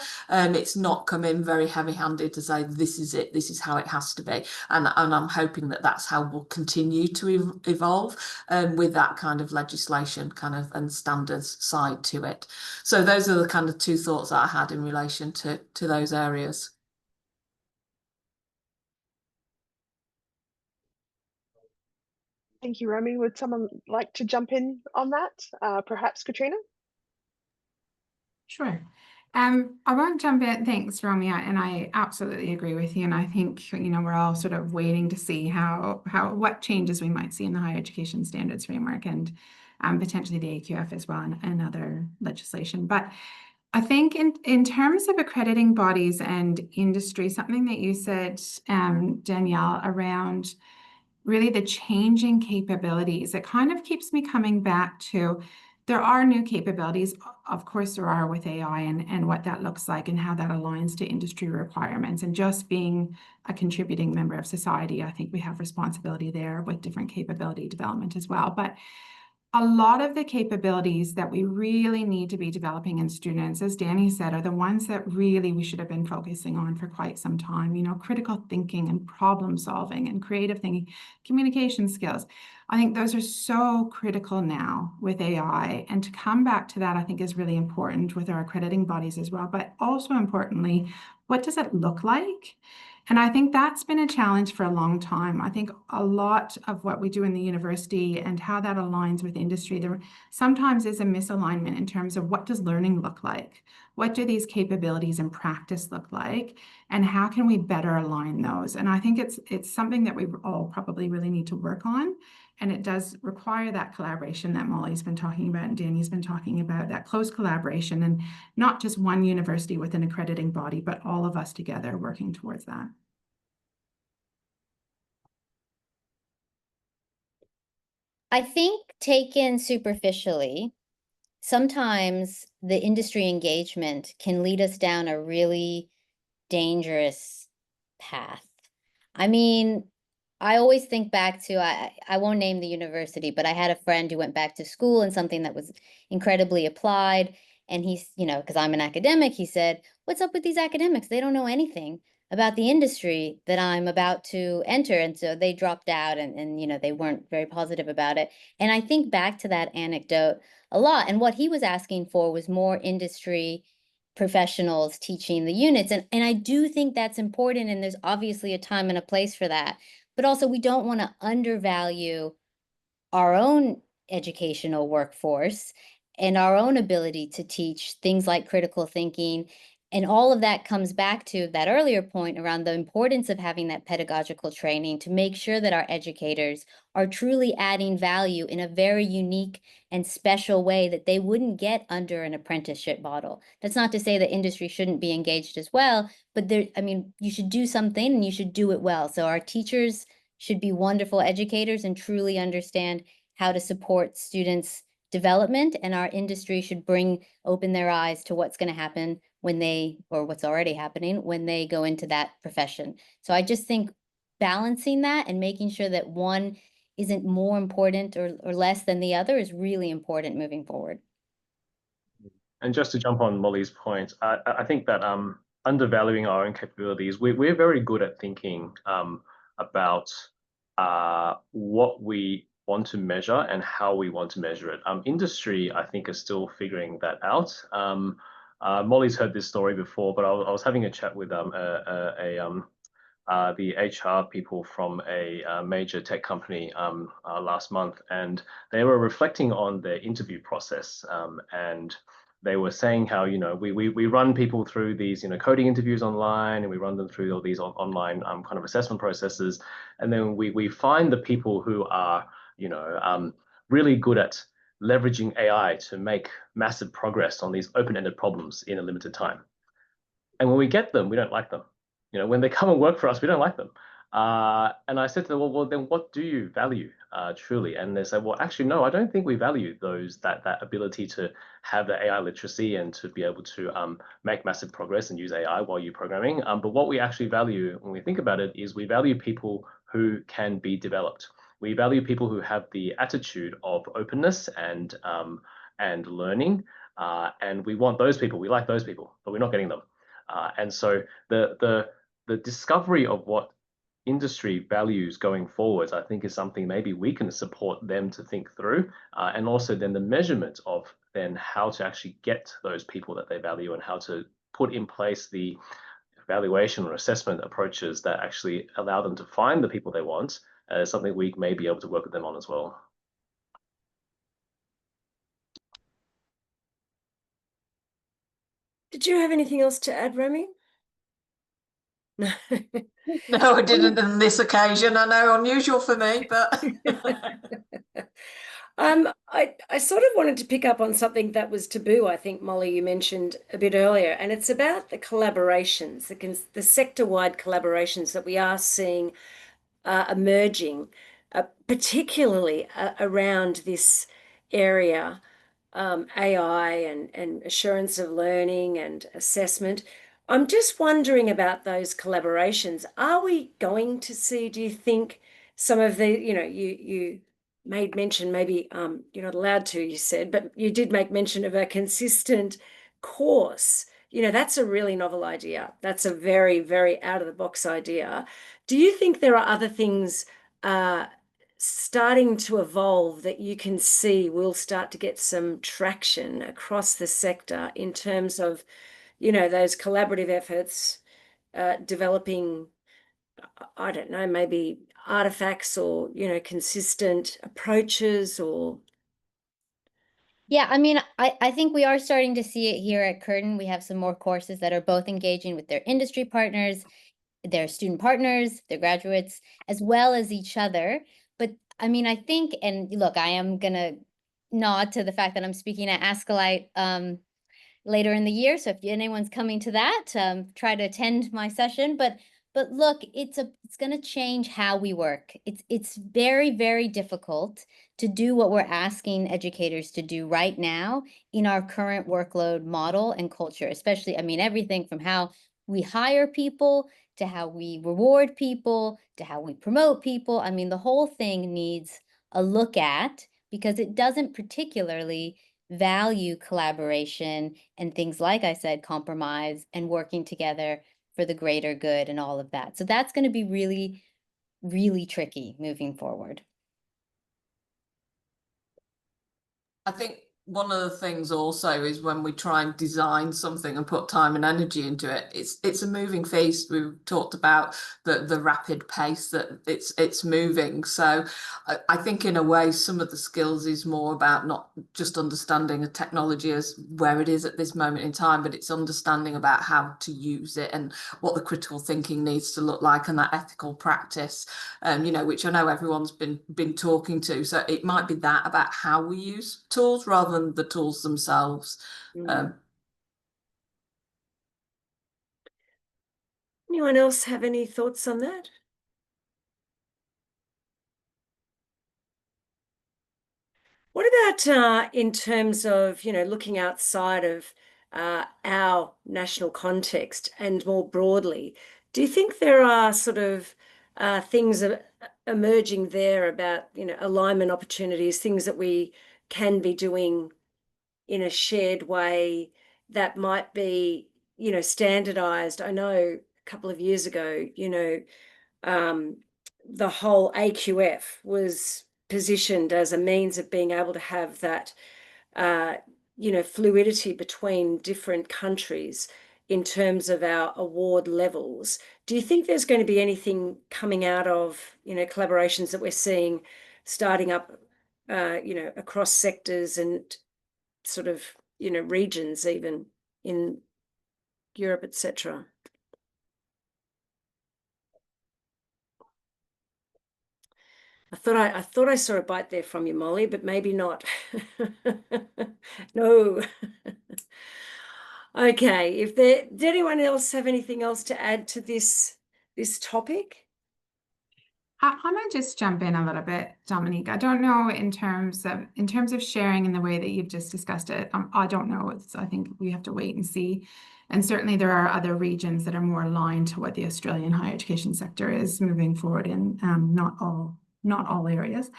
It's not come in very heavy-handed to say, this is it, this is how it has to be. And I'm hoping that that's how we'll continue to evolve with that kind of legislation kind of and standards side to it. So those are the kind of two thoughts that I had in relation to those areas. Thank you, Romi. Would someone like to jump in on that? Perhaps Katrina? Sure. I won't jump in. Thanks, Romi, and I absolutely agree with you. And I think, you know, we're all sort of waiting to see what changes we might see in the higher education standards framework, and potentially the AQF as well, and other legislation. But I think in terms of accrediting bodies and industry, something that you said, Danielle, around really the changing capabilities, it kind of keeps me coming back to, there are new capabilities, of course there are, with AI and what that looks like and how that aligns to industry requirements. And just being a contributing member of society, I think we have responsibility there with different capability development as well. But a lot of the capabilities that we really need to be developing in students, as Danny said, are the ones that really we should have been focusing on for quite some time. You know, critical thinking and problem solving and creative thinking, communication skills. I think those are so critical now with AI. And to come back to that, I think is really important with our accrediting bodies as well. But also importantly, what does it look like? And I think that's been a challenge for a long time. I think a lot of what we do in the university and how that aligns with industry, there sometimes is a misalignment in terms of what does learning look like? What do these capabilities in practice look like? And how can we better align those? And I think it's something that we all probably really need to work on. And it does require that collaboration that Mollie's been talking about and Danny's been talking about, that close collaboration, and not just one university with an accrediting body, but all of us together working towards that. I think taken superficially, sometimes the industry engagement can lead us down a really dangerous path. I mean, I always think back to, I won't name the university, but I had a friend who went back to school in something that was incredibly applied. And he's, you know, because I'm an academic, he said, what's up with these academics? They don't know anything about the industry that I'm about to enter. And so they dropped out and you know, they weren't very positive about it. And I think back to that anecdote a lot. And what he was asking for was more industry professionals teaching the units. And I do think that's important. And there's obviously a time and a place for that. But also, we don't want to undervalue our own educational workforce and our own ability to teach things like critical thinking. And all of that comes back to that earlier point around the importance of having that pedagogical training to make sure that our educators are truly adding value in a very unique and special way that they wouldn't get under an apprenticeship model. That's not to say that industry shouldn't be engaged as well, but there, I mean, you should do something and you should do it well. So our teachers should be wonderful educators and truly understand how to support students' development, and our industry should open their eyes to what's going to happen when they, or what's already happening when they go into that profession. So I just think balancing that and making sure that one isn't more important or less than the other is really important moving forward. And just to jump on Mollie's point, I think that undervaluing our own capabilities, we're very good at thinking about what we want to measure and how we want to measure it. Industry, I think, is still figuring that out. Mollie's heard this story before, but I was having a chat with the HR people from a major tech company last month, and they were reflecting on their interview process, and they were saying how, you know, we run people through these, you know, coding interviews online, and we run them through all these online kind of assessment processes, and then we find the people who are, you know, really good at leveraging AI to make massive progress on these open-ended problems in a limited time. And when we get them, we don't like them. You know, when they come and work for us, we don't like them. And I said to them, well, then what do you value truly? And they said, well, actually, no, I don't think we value that ability to have the AI literacy and to be able to make massive progress and use AI while you're programming. But what we actually value when we think about it is we value people who can be developed. We value people who have the attitude of openness and learning. And we want those people. We like those people, but we're not getting them. And so the discovery of what industry values going forwards, I think, is something maybe we can support them to think through, and also then the measurement of then how to actually get those people that they value and how to put in place the evaluation or assessment approaches that actually allow them to find the people they want, something we may be able to work with them on as well. Did you have anything else to add, Romi? No, I didn't on this occasion. I know, unusual for me, but I sort of wanted to pick up on something that was taboo. I think, Mollie, you mentioned a bit earlier, and it's about the collaborations, the sector-wide collaborations that we are seeing emerging, particularly around this area, AI and assurance of learning and assessment. I'm just wondering about those collaborations. Are we going to see, do you think, some of the, you know, you made mention, maybe you're not allowed to, you said, but you did make mention of a consistent course. You know, that's a really novel idea. That's a very, very out of the box idea. Do you think there are other things starting to evolve that you can see will start to get some traction across the sector in terms of, you know, those collaborative efforts, developing, I don't know, maybe artifacts or, you know, consistent approaches or? Yeah, I mean, I think we are starting to see it here at Curtin. We have some more courses that are both engaging with their industry partners, their student partners, their graduates, as well as each other. But I mean, I think, and look, I am going to nod to the fact that I'm speaking at ASCILITE later in the year. So if anyone's coming to that, try to attend my session. But look, it's going to change how we work. It's very, very difficult to do what we're asking educators to do right now in our current workload model and culture, especially, I mean, everything from how we hire people to how we reward people to how we promote people. I mean, the whole thing needs a look at, because it doesn't particularly value collaboration and things, like I said, compromise and working together for the greater good and all of that. So that's going to be really, really tricky moving forward. I think one of the things also is when we try and design something and put time and energy into it, it's a moving feast. We've talked about the rapid pace that it's moving. So I think in a way some of the skills is more about not just understanding a technology as where it is at this moment in time, but it's understanding about how to use it and what the critical thinking needs to look like and that ethical practice, you know, which I know everyone's been talking to. So it might be that about how we use tools rather than the tools themselves. Anyone else have any thoughts on that? What about in terms of, you know, looking outside of our national context and more broadly, do you think there are sort of things emerging there about, you know, alignment opportunities, things that we can be doing in a shared way that might be, you know, standardized? I know a couple of years ago, you know, the whole AQF was positioned as a means of being able to have that fluidity between different countries in terms of our award levels. Do you think there's going to be anything coming out of, collaborations that we're seeing starting up, across sectors and sort of, regions, even in Europe, etc.? I thought I saw a bite there from you, Mollie, but maybe not. No. Okay. Did anyone else have anything else to add to this topic? I might just jump in a little bit, Dominique. I don't know in terms of sharing in the way that you've just discussed it. I don't know. I think we have to wait and see. And certainly there are other regions that are more aligned to what the Australian higher education sector is moving forward in, not all areas.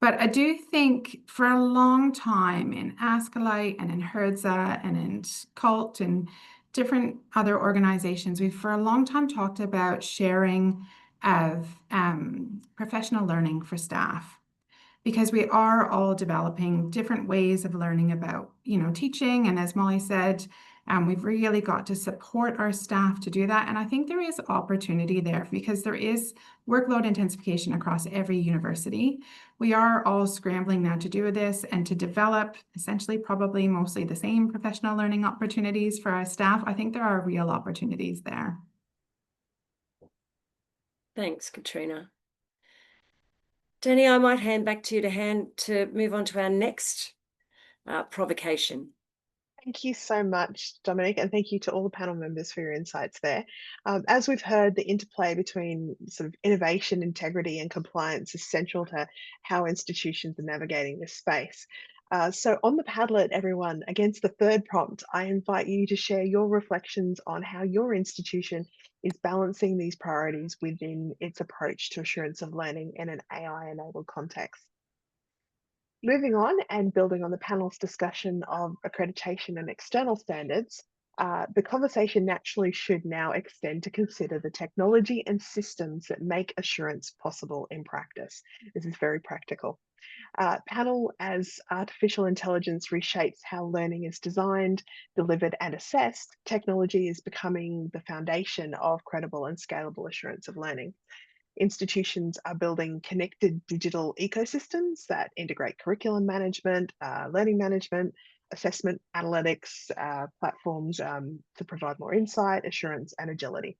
But I do think for a long time in ASCILITE and in HERDSA and in CULT and different other organizations, we've for a long time talked about sharing of professional learning for staff, because we are all developing different ways of learning about, teaching. And as Mollie said, we've really got to support our staff to do that. And I think there is opportunity there because there is workload intensification across every university. We are all scrambling now to do this and to develop essentially probably mostly the same professional learning opportunities for our staff. I think there are real opportunities there. Thanks, Katrina. Danny, I might hand back to you to move on to our next provocation. Thank you so much, Dominique, and thank you to all the panel members for your insights there. As we've heard, the interplay between sort of innovation, integrity, and compliance is central to how institutions are navigating this space. So on the Padlet, everyone, against the third prompt, I invite you to share your reflections on how your institution is balancing these priorities within its approach to assurance of learning in an AI-enabled context. Moving on and building on the panel's discussion of accreditation and external standards, the conversation naturally should now extend to consider the technology and systems that make assurance possible in practice. This is very practical. Panel, as artificial intelligence reshapes how learning is designed, delivered, and assessed, technology is becoming the foundation of credible and scalable assurance of learning. Institutions are building connected digital ecosystems that integrate curriculum management, learning management, assessment, analytics, platforms to provide more insight, assurance, and agility.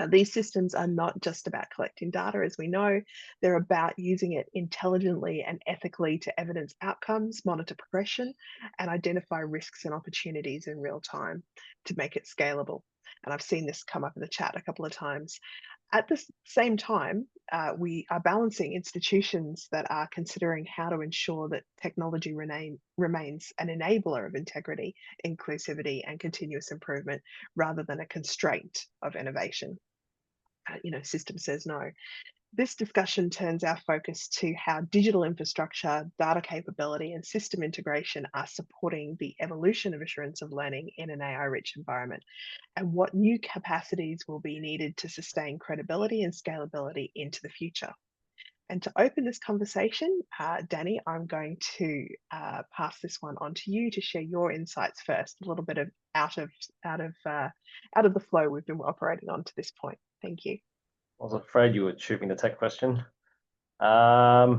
These systems are not just about collecting data, as we know, they're about using it intelligently and ethically to evidence outcomes, monitor progression, and identify risks and opportunities in real time to make it scalable. And I've seen this come up in the chat a couple of times. At the same time, we are balancing institutions that are considering how to ensure that technology remains an enabler of integrity, inclusivity, and continuous improvement rather than a constraint of innovation. System says no. This discussion turns our focus to how digital infrastructure, data capability, and system integration are supporting the evolution of assurance of learning in an AI-rich environment, and what new capacities will be needed to sustain credibility and scalability into the future. And to open this conversation, Danny, I'm going to pass this one on to you to share your insights first, a little bit of out of the flow we've been operating on to this point. Thank you. I was afraid you were choosing the tech question. I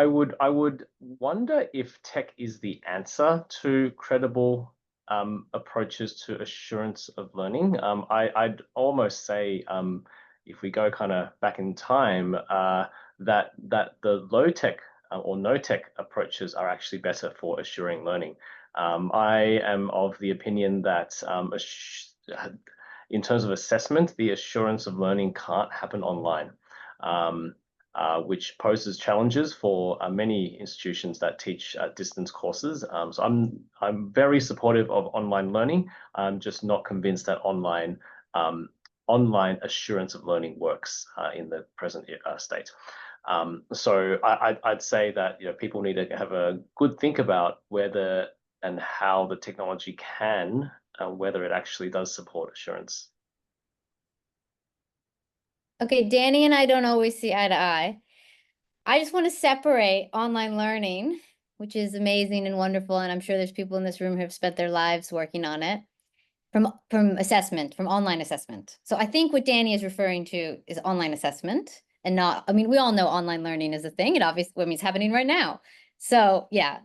would wonder if tech is the answer to credible approaches to assurance of learning. I'd almost say, if we go kind of back in time, that the low tech or no tech approaches are actually better for assuring learning. I am of the opinion that in terms of assessment, the assurance of learning can't happen online, which poses challenges for many institutions that teach distance courses. So I'm very supportive of online learning. I'm just not convinced that online assurance of learning works in the present state. So I'd say that people need to have a good think about whether and how the technology can, whether it actually does support assurance. Okay, Danny and I don't always see eye to eye. I just want to separate online learning, which is amazing and wonderful, and I'm sure there's people in this room who have spent their lives working on it, from assessment, from online assessment. So I think what Danny is referring to is online assessment and not, I mean, we all know online learning is a thing. It obviously, I mean, it's happening right now. So yeah,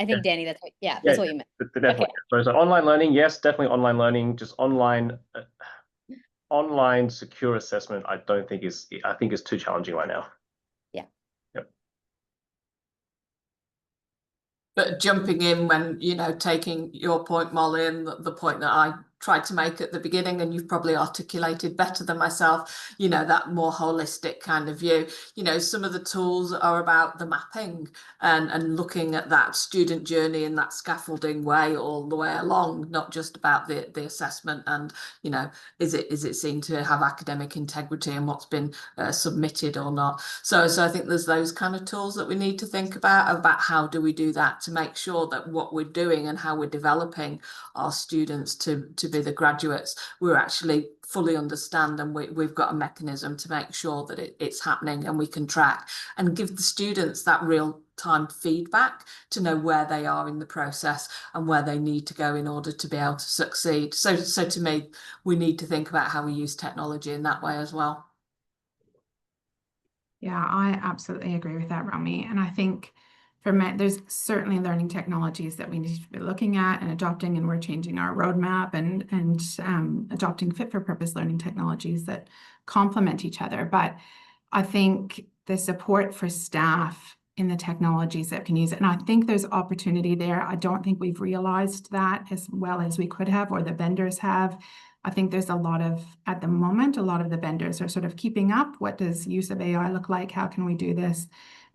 I think Danny, that's what, that's what you meant. Definitely. Okay. So online learning, yes, definitely online learning. Just online secure assessment, I think is too challenging right now. Yeah. Yep. But jumping in when, taking your point, Mollie, and the point that I tried to make at the beginning, and you've probably articulated better than myself, that more holistic kind of view. Some of the tools are about the mapping and looking at that student journey in that scaffolding way all the way along, not just about the assessment and, is it seen to have academic integrity and what's been submitted or not. So I think there's those kind of tools that we need to think about how do we do that to make sure that what we're doing and how we're developing our students to be the graduates, we're actually fully understand, and we've got a mechanism to make sure that it's happening, and we can track and give the students that real time feedback to know where they are in the process and where they need to go in order to be able to succeed. So to me, we need to think about how we use technology in that way as well. Yeah, I absolutely agree with that, Romi. And I think for me, there's certainly learning technologies that we need to be looking at and adopting, and we're changing our roadmap and adopting fit for purpose learning technologies that complement each other. But I think the support for staff in the technologies that can use it, and I think there's opportunity there. I don't think we've realized that as well as we could have, or the vendors have. I think there's at the moment, a lot of the vendors are sort of keeping up. What does use of AI look like? How can we do this?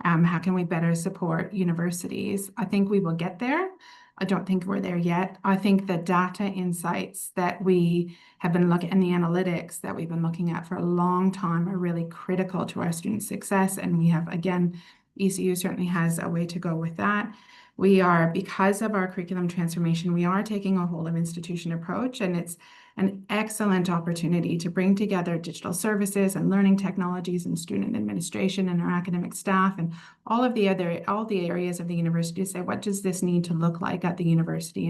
How can we better support universities? I think we will get there. I don't think we're there yet. I think the data insights that we have been looking, and the analytics that we've been looking at for a long time, are really critical to our student success. And we have, again, ECU certainly has a way to go with that. We are, because of our curriculum transformation, we are taking a whole of institution approach, and it's an excellent opportunity to bring together digital services and learning technologies and student administration and our academic staff and all the areas of the university to say, what does this need to look like at the university,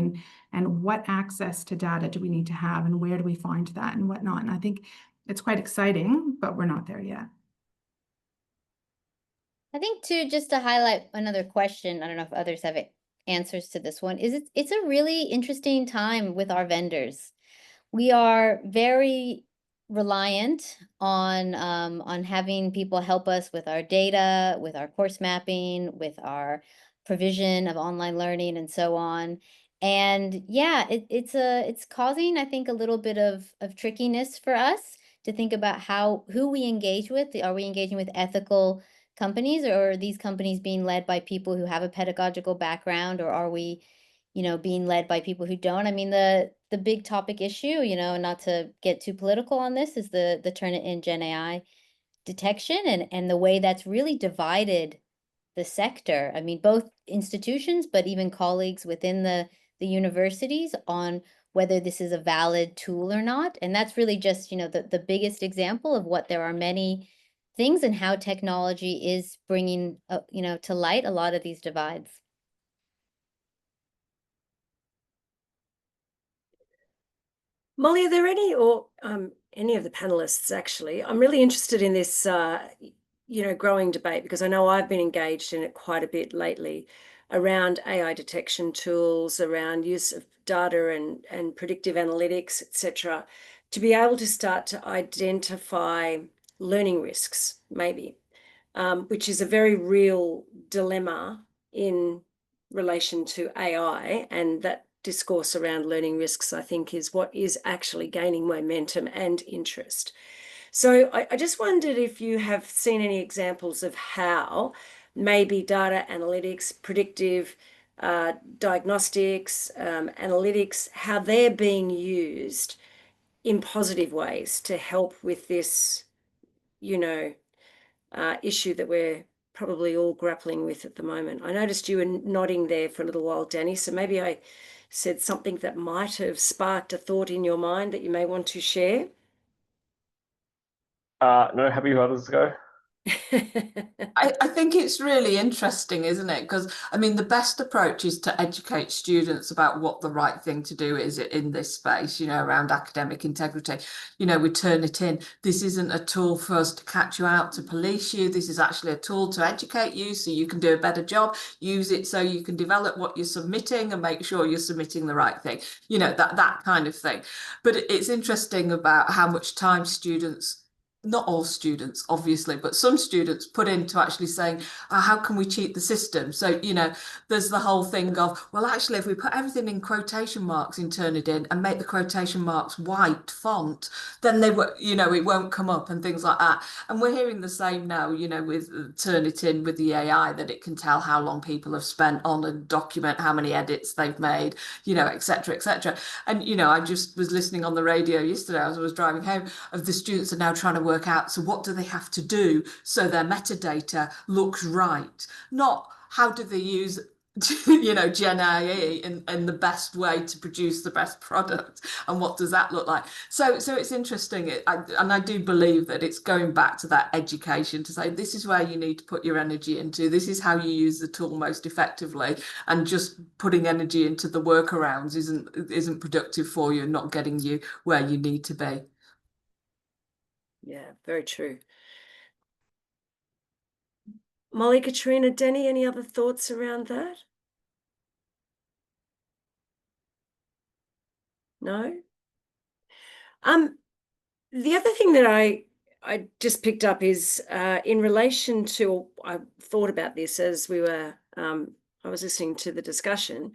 and what access to data do we need to have, and where do we find that and whatnot. And I think it's quite exciting, but we're not there yet. I think too, just to highlight another question, I don't know if others have answers to this one, is it's a really interesting time with our vendors. We are very reliant on having people help us with our data, with our course mapping, with our provision of online learning and so on. And yeah, it's causing, I think, a little bit of trickiness for us to think about who we engage with. Are we engaging with ethical companies, or are these companies being led by people who have a pedagogical background, or are we, being led by people who don't? I mean, the big topic issue, not to get too political on this, is the Turnitin Gen AI detection, and the way that's really divided the sector. I mean, both institutions, but even colleagues within the universities on whether this is a valid tool or not. And that's really just, the biggest example of what there are many things and how technology is bringing, to light a lot of these divides. Mollie, are there any, or any of the panelists actually? I'm really interested in this, growing debate, because I know I've been engaged in it quite a bit lately around AI detection tools, around use of data and predictive analytics, etc., to be able to start to identify learning risks, maybe, which is a very real dilemma in relation to AI, and that discourse around learning risks, I think, is what is actually gaining momentum and interest. So I just wondered if you have seen any examples of how maybe data analytics, predictive diagnostics, analytics, how they're being used in positive ways to help with this, issue that we're probably all grappling with at the moment. I noticed you were nodding there for a little while, Danny, so maybe I said something that might have sparked a thought in your mind that you may want to share. No, happy for others to go. I think it's really interesting, isn't it? Because, I mean, the best approach is to educate students about what the right thing to do is in this space, you know, around academic integrity. You know, we turn it in. This isn't a tool for us to catch you out, to police you. This is actually a tool to educate you so you can do a better job. Use it so you can develop what you're submitting and make sure you're submitting the right thing. You know, that kind of thing. But it's interesting about how much time students, not all students, obviously, but some students put into actually saying, how can we cheat the system? So, you know, there's the whole thing of, well, actually, if we put everything in quotation marks in Turnitin and make the quotation marks white font, then they were, you know, it won't come up and things like that. And we're hearing the same now, you know, with Turnitin, with the AI, that it can tell how long people have spent on a document, how many edits they've made, you know, etc., etc. And, you know, I just was listening on the radio yesterday as I was driving home, of the students are now trying to work out, so what do they have to do so their metadata looks right? Not how do they use, you know, Gen AI in the best way to produce the best product, and what does that look like? So it's interesting, and I do believe that it's going back to that education to say, this is where you need to put your energy into, this is how you use the tool most effectively, and just putting energy into the workarounds isn't productive for you and not getting you where you need to be. Yeah, very true. Mollie, Katrina, Danny, any other thoughts around that? No? The other thing that I just picked up is in relation to, I thought about this as we were, I was listening to the discussion,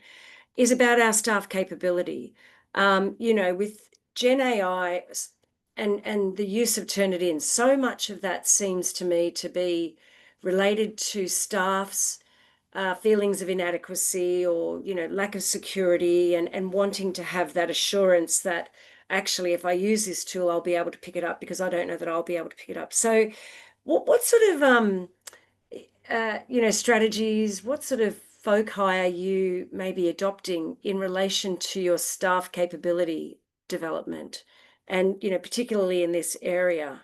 is about our staff capability. You know, with Gen AI and the use of Turnitin, so much of that seems to me to be related to staff's feelings of inadequacy, or, you know, lack of security, and wanting to have that assurance that actually, if I use this tool, I'll be able to pick it up, because I don't know that I'll be able to pick it up. So what sort of, you know, strategies, what sort of foci are you maybe adopting in relation to your staff capability development, and, you know, particularly in this area?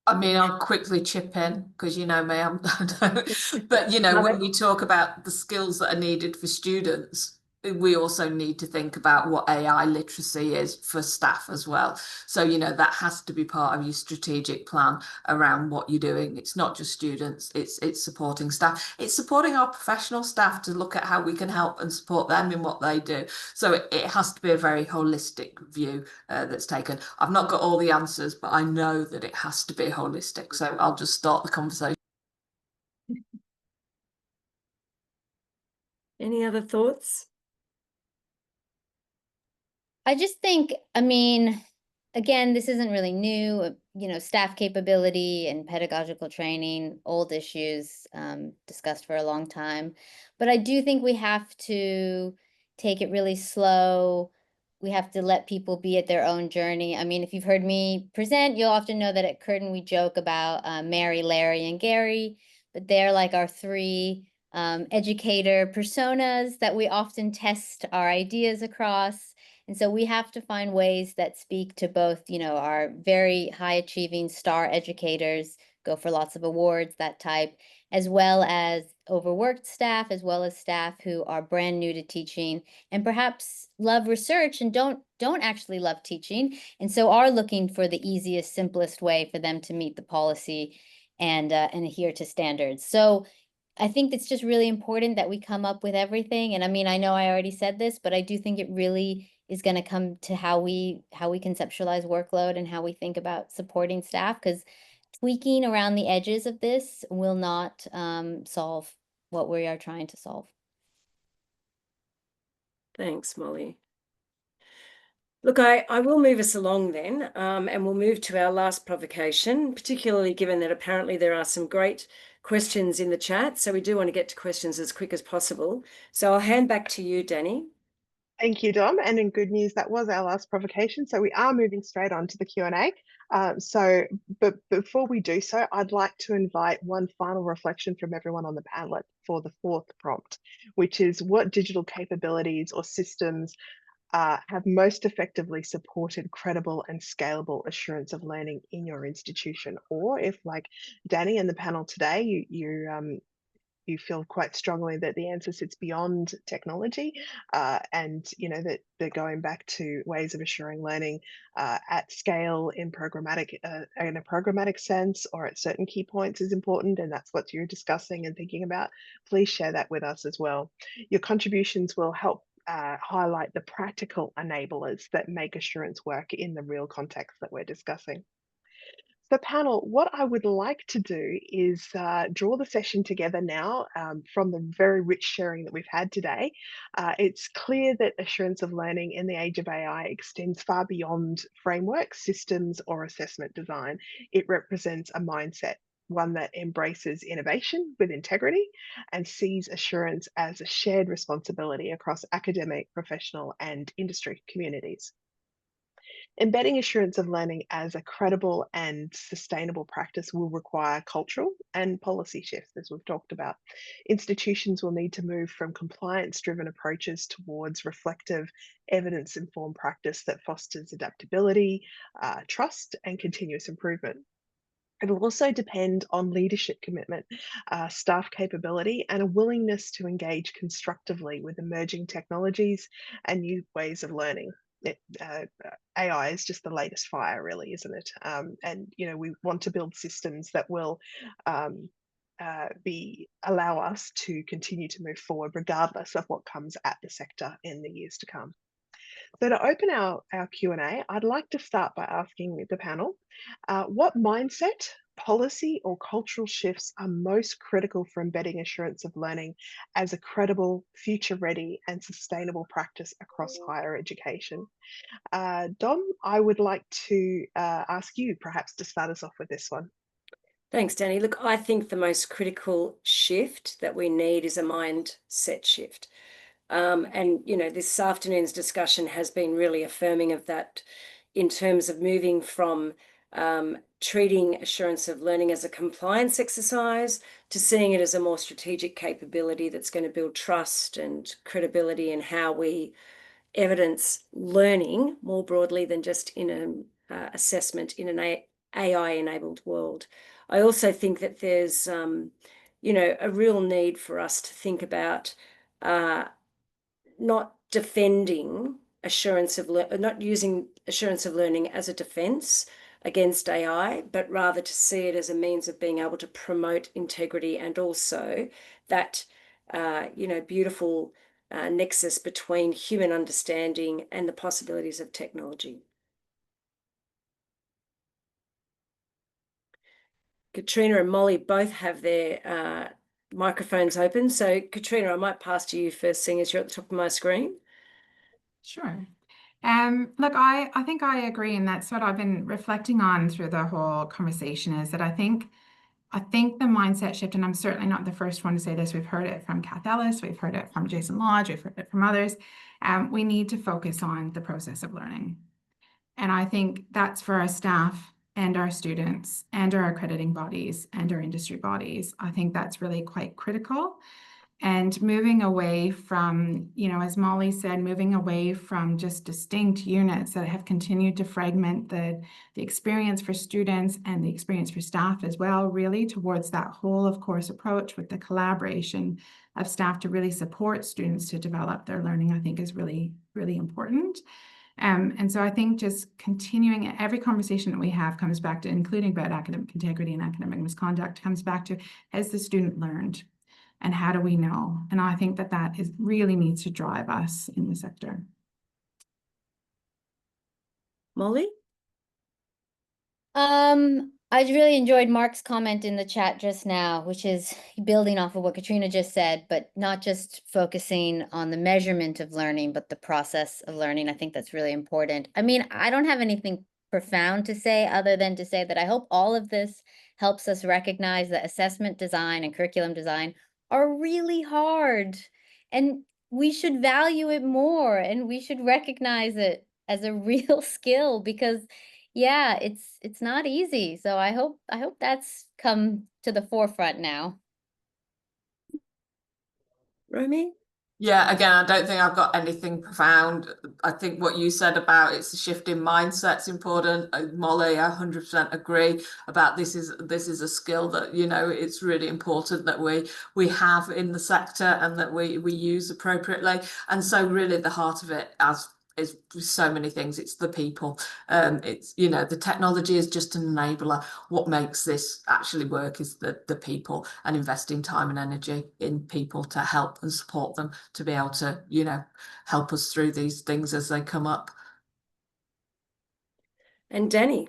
I mean, I'll quickly chip in because you know me, but you know, when we talk about the skills that are needed for students, we also need to think about what AI literacy is for staff as well. So, you know, that has to be part of your strategic plan around what you're doing. It's not just students, it's supporting staff. It's supporting our professional staff to look at how we can help and support them in what they do. So it has to be a very holistic view that's taken. I've not got all the answers, but I know that it has to be holistic. So I'll just start the conversation. Any other thoughts? I just think, I mean, again, this isn't really new, you know, staff capability and pedagogical training, old issues discussed for a long time. But I do think we have to take it really slow. We have to let people be at their own journey. I mean, if you've heard me present, you'll often know that at Curtin we joke about Mary, Larry, and Gary, but they're like our three educator personas that we often test our ideas across. And so we have to find ways that speak to both, you know, our very high achieving star educators, go for lots of awards, that type, as well as overworked staff, as well as staff who are brand new to teaching and perhaps love research and don't actually love teaching, and so are looking for the easiest, simplest way for them to meet the policy and adhere to standards. So I think it's just really important that we come up with everything. And I mean, I know I already said this, but I do think it really is going to come to how we conceptualize workload and how we think about supporting staff, because tweaking around the edges of this will not solve what we are trying to solve. Thanks, Mollie. Look, I will move us along then, and we'll move to our last provocation, particularly given that apparently there are some great questions in the chat. So we do want to get to questions as quick as possible. So I'll hand back to you, Danny. Thank you, Dom. And in good news, that was our last provocation. So we are moving straight on to the Q&A. But before we do so, I'd like to invite one final reflection from everyone on the Padlet for the fourth prompt, which is what digital capabilities or systems have most effectively supported credible and scalable assurance of learning in your institution? Or if, like Danny and the panel today, you feel quite strongly that the answer sits beyond technology, and that they're going back to ways of assuring learning at scale in a programmatic sense, or at certain key points is important, and that's what you're discussing and thinking about. Please share that with us as well. Your contributions will help highlight the practical enablers that make assurance work in the real context that we're discussing. So panel, what I would like to do is draw the session together now from the very rich sharing that we've had today. It's clear that assurance of learning in the age of AI extends far beyond frameworks, systems, or assessment design. It represents a mindset, one that embraces innovation with integrity and sees assurance as a shared responsibility across academic, professional, and industry communities. Embedding assurance of learning as a credible and sustainable practice will require cultural and policy shifts, as we've talked about. Institutions will need to move from compliance-driven approaches towards reflective, evidence-informed practice that fosters adaptability, trust, and continuous improvement. It will also depend on leadership commitment, staff capability, and a willingness to engage constructively with emerging technologies and new ways of learning. AI is just the latest fire, really, isn't it? And we want to build systems that will allow us to continue to move forward, regardless of what comes at the sector in the years to come. So to open our Q&A, I'd like to start by asking the panel, what mindset, policy, or cultural shifts are most critical for embedding assurance of learning as a credible, future-ready, and sustainable practice across higher education? Dom, I would like to ask you perhaps to start us off with this one. Thanks, Danny. Look, I think the most critical shift that we need is a mindset shift. And, this afternoon's discussion has been really affirming of that in terms of moving from treating assurance of learning as a compliance exercise to seeing it as a more strategic capability that's going to build trust and credibility in how we evidence learning more broadly than just in an assessment in an AI-enabled world. I also think that there's, a real need for us to think about not defending not using assurance of learning as a defense against AI, but rather to see it as a means of being able to promote integrity and also that, beautiful nexus between human understanding and the possibilities of technology. Katrina and Mollie both have their microphones open. So Katrina, I might pass to you first, seeing as you're at the top of my screen. Sure. Look, I think I agree, and that's what I've been reflecting on through the whole conversation, is that I think the mindset shift, and I'm certainly not the first one to say this, we've heard it from Kath Ellis, we've heard it from Jason Lodge, we've heard it from others, we need to focus on the process of learning. And I think that's for our staff and our students and our accrediting bodies and our industry bodies. I think that's really quite critical. And moving away from, as Mollie said, moving away from just distinct units that have continued to fragment the experience for students and the experience for staff as well, really towards that whole of course approach with the collaboration of staff to really support students to develop their learning, I think is really, really important. And so I think just continuing every conversation that we have comes back to, including about academic integrity and academic misconduct, comes back to, has the student learned? And how do we know? And I think that really needs to drive us in the sector. Mollie? I really enjoyed Mark's comment in the chat just now, which is building off of what Katrina just said, but not just focusing on the measurement of learning, but the process of learning. I think that's really important. I mean, I don't have anything profound to say other than to say that I hope all of this helps us recognize that assessment design and curriculum design are really hard, and we should value it more, and we should recognize it as a real skill, because yeah, it's not easy. So I hope that's come to the forefront now. Romi? Yeah, again, I don't think I've got anything profound. I think what you said about it's a shift in mindset's important. Mollie, I 100% agree about this is a skill that, you know, it's really important that we have in the sector and that we use appropriately. And so really the heart of it, as is so many things, it's the people. It's, you know, the technology is just an enabler. What makes this actually work is the people, and investing time and energy in people to help and support them to be able to, you know, help us through these things as they come up. And Danny?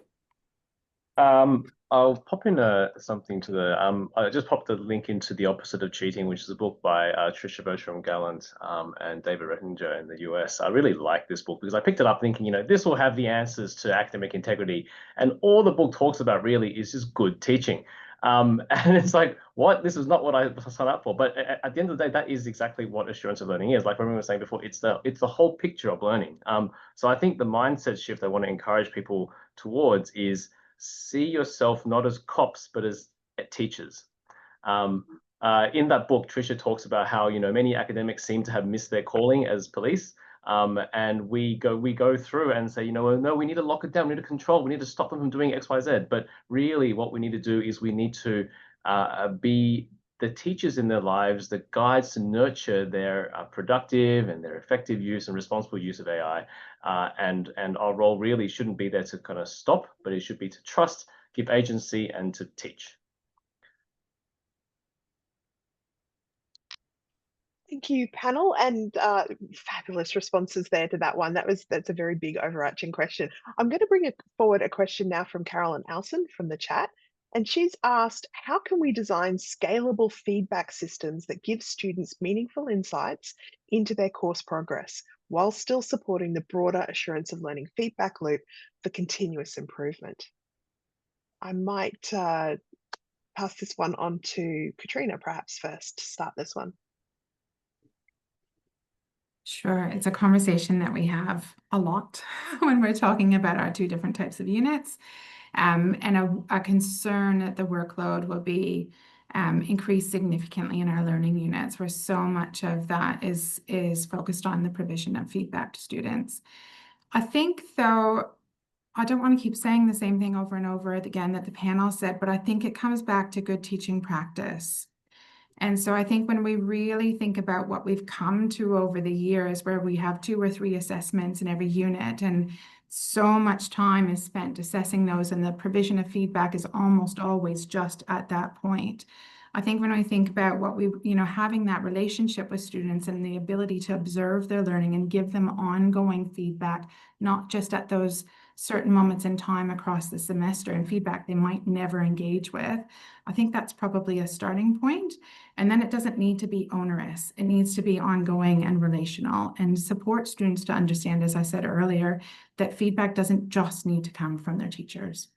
I'll pop in something to the I just popped the link into The Opposite of Cheating, which is a book by Tricia Bertram-Gallant and David Rettinger in the US. I really like this book because I picked it up thinking, you know, this will have the answers to academic integrity, and all the book talks about really is just good teaching. And it's like, what? This is not what I signed up for. But at the end of the day, that is exactly what assurance of learning is. Like Romi was saying before, it's the whole picture of learning. So I think the mindset shift I want to encourage people towards is see yourself not as cops, but as teachers. In that book, Tricia talks about how, you know, many academics seem to have missed their calling as police. And we go through and say, you know, no, we need to lock it down. We need to control. We need to stop them from doing X, Y, Z. But really what we need to do is we need to be the teachers in their lives, the guides to nurture their productive and their effective use and responsible use of AI. And our role really shouldn't be there to kind of stop, but it should be to trust, give agency, and to teach. Thank you, panel, and fabulous responses there to that one. That's a very big overarching question. I'm going to bring forward a question now from Carolyn Alson from the chat. And she's asked, how can we design scalable feedback systems that give students meaningful insights into their course progress while still supporting the broader assurance of learning feedback loop for continuous improvement? I might pass this one on to Katrina, perhaps first, to start this one. Sure, it's a conversation that we have a lot when we're talking about our two different types of units, and a concern that the workload will be increased significantly in our learning units, where so much of that is focused on the provision of feedback to students. I think, though, I don't want to keep saying the same thing over and over again that the panel said, but I think it comes back to good teaching practice. And so I think when we really think about what we've come to over the years, where we have 2 or 3 assessments in every unit, and so much time is spent assessing those, and the provision of feedback is almost always just at that point. I think when I think about what we, you know, having that relationship with students and the ability to observe their learning and give them ongoing feedback, not just at those certain moments in time across the semester, and feedback they might never engage with, I think that's probably a starting point. And then it doesn't need to be onerous. It needs to be ongoing and relational, and support students to understand, as I said earlier, that feedback doesn't just need to come from their teachers.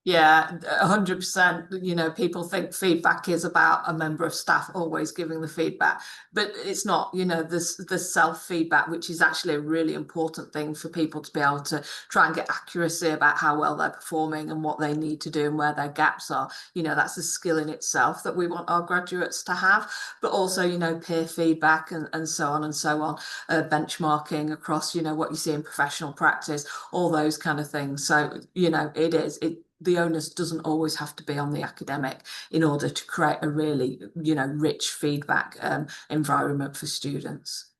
Yeah, 100%. You know, people think feedback is about a member of staff always giving the feedback, but it's not. You know, there's self-feedback, which is actually a really important thing for people to be able to try and get accuracy about how well they're performing and what they need to do and where their gaps are. You know, that's a skill in itself that we want our graduates to have, but also, you know, peer feedback and so on and so on, benchmarking across, you know, what you see in professional practice, all those kind of things. So, you know, the onus doesn't always have to be on the academic in order to create a really, you know, rich feedback environment for students.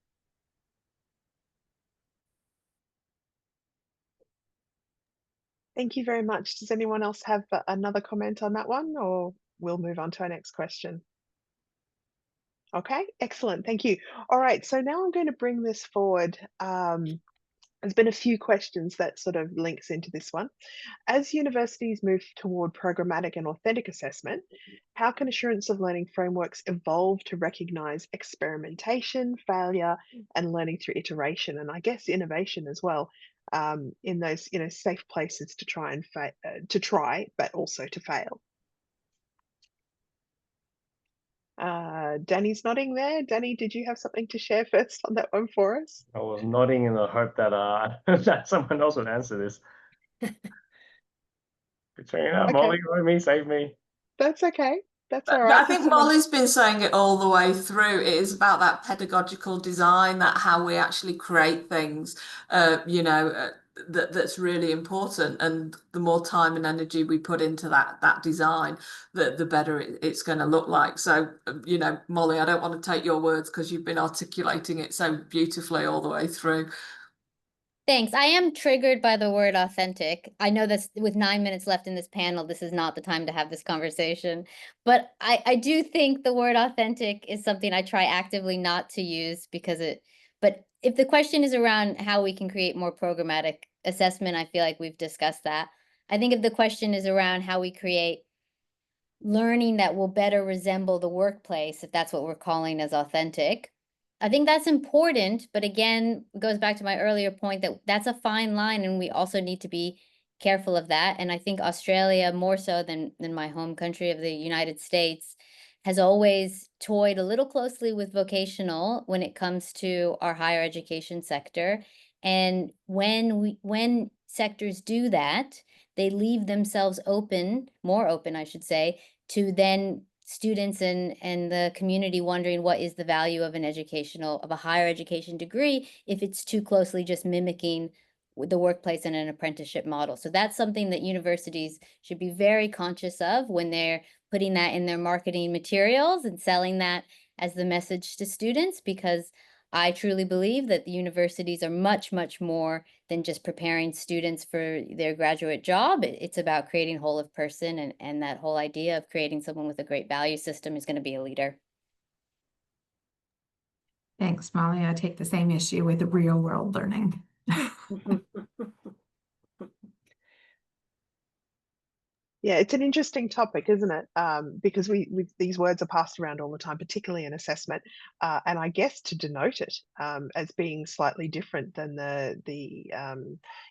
Thank you very much. Does anyone else have another comment on that one, or we'll move on to our next question? Okay, excellent. Thank you. All right, so now I'm going to bring this forward. There's been a few questions that sort of links into this one. As universities move toward programmatic and authentic assessment, how can assurance of learning frameworks evolve to recognize experimentation, failure, and learning through iteration, and I guess innovation as well, in those, you know, safe places to try and but also to fail? Danny's nodding there. Danny, did you have something to share first on that one for us? I was nodding in the hope that that someone else would answer this. Katrina, Okay. Mollie, Romi, save me. That's okay. That's all But right. I think Mollie's been saying it all the way through. It is about that pedagogical design, that how we actually create things, that's really important. And the more time and energy we put into that design, the better it's going to look like. So, Mollie, I don't want to take your words because you've been articulating it so beautifully all the way through. Thanks. I am triggered by the word authentic. I know that with 9 minutes left in this panel, this is not the time to have this conversation. But I do think the word authentic is something I try actively not to use but if the question is around how we can create more programmatic assessment, I feel like we've discussed that. I think if the question is around how we create learning that will better resemble the workplace, if that's what we're calling as authentic, I think that's important, but again, it goes back to my earlier point that that's a fine line, and we also need to be careful of that. And I think Australia, more so than my home country of the United States, has always toyed a little closely with vocational when it comes to our higher education sector. And when sectors do that, they leave themselves open, more open, I should say, to then students and the community wondering what is the value of a higher education degree if it's too closely just mimicking the workplace and an apprenticeship model. So that's something that universities should be very conscious of when they're putting that in their marketing materials and selling that as the message to students, because I truly believe that the universities are much, much more than just preparing students for their graduate job. It's about creating whole of person, and that whole idea of creating someone with a great value system is going to be a leader. Thanks, Mollie. I take the same issue with the real world learning. Yeah, it's an interesting topic, isn't it? Because these words are passed around all the time, particularly in assessment, and I guess to denote it as being slightly different than the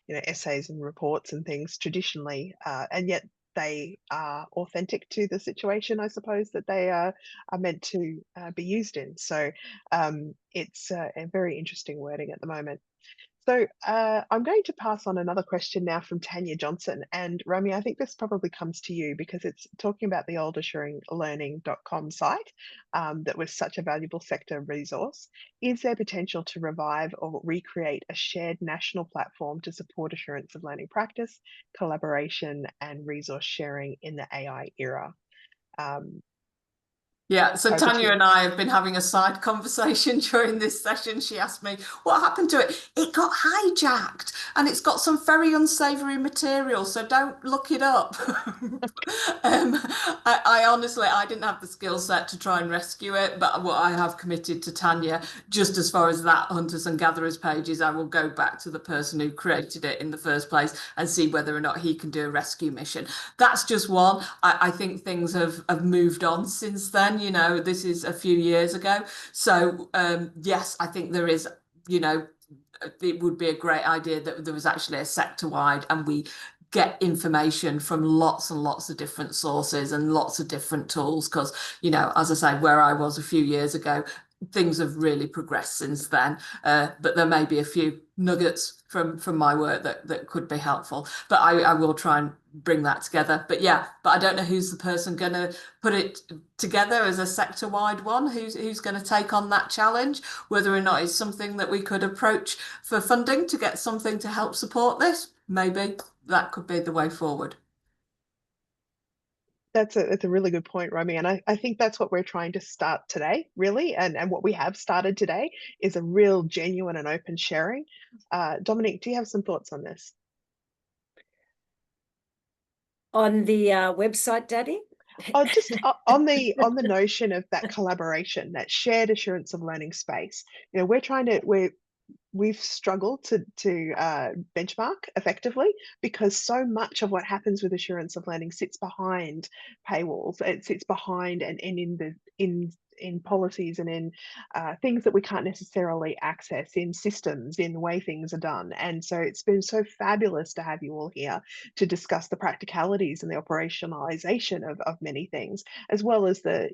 essays and reports and things traditionally, and yet they are authentic to the situation, I suppose, that they are meant to be used in. So it's a very interesting wording at the moment. So I'm going to pass on another question now from Tanya Johnson. And Romi, I think this probably comes to you because it's talking about the old assuringlearning.com site that was such a valuable sector resource. Is there potential to revive or recreate a shared national platform to support assurance of learning practice, collaboration, and resource sharing in the AI era? Yeah, so Over Tanya to and I have been having a side conversation during this session. She asked me, what happened to it? It got hijacked and it's got some very unsavory material, so don't look it up. I honestly, I didn't have the skill set to try and rescue it, but what I have committed to Tanya, just as far as that Hunters and Gatherers page is, I will go back to the person who created it in the first place and see whether or not he can do a rescue mission. That's just one. I think things have moved on since then. This is a few years ago. So yes, I think there is, it would be a great idea that there was actually a sector-wide and we get information from lots and lots of different sources and lots of different tools. Because, as I say, where I was a few years ago, things have really progressed since then. But there may be a few nuggets from my work that could be helpful. But I will try and bring that together. But I don't know who's the person going to put it together as a sector-wide one, who's going to take on that challenge, whether or not it's something that we could approach for funding to get something to help support this. Maybe that could be the way forward. That's a really good point, Romi. And I think that's what we're trying to start today, really. And what we have started today is a real genuine and open sharing. Dominique, do you have some thoughts on this? On the website, Daddy? Oh, just on the notion of that collaboration, that shared assurance of learning space. We've struggled to benchmark effectively because so much of what happens with assurance of learning sits behind paywalls. It sits behind and in policies and in things that we can't necessarily access in systems, in the way things are done. And so it's been so fabulous to have you all here to discuss the practicalities and the operationalization of many things, as well as the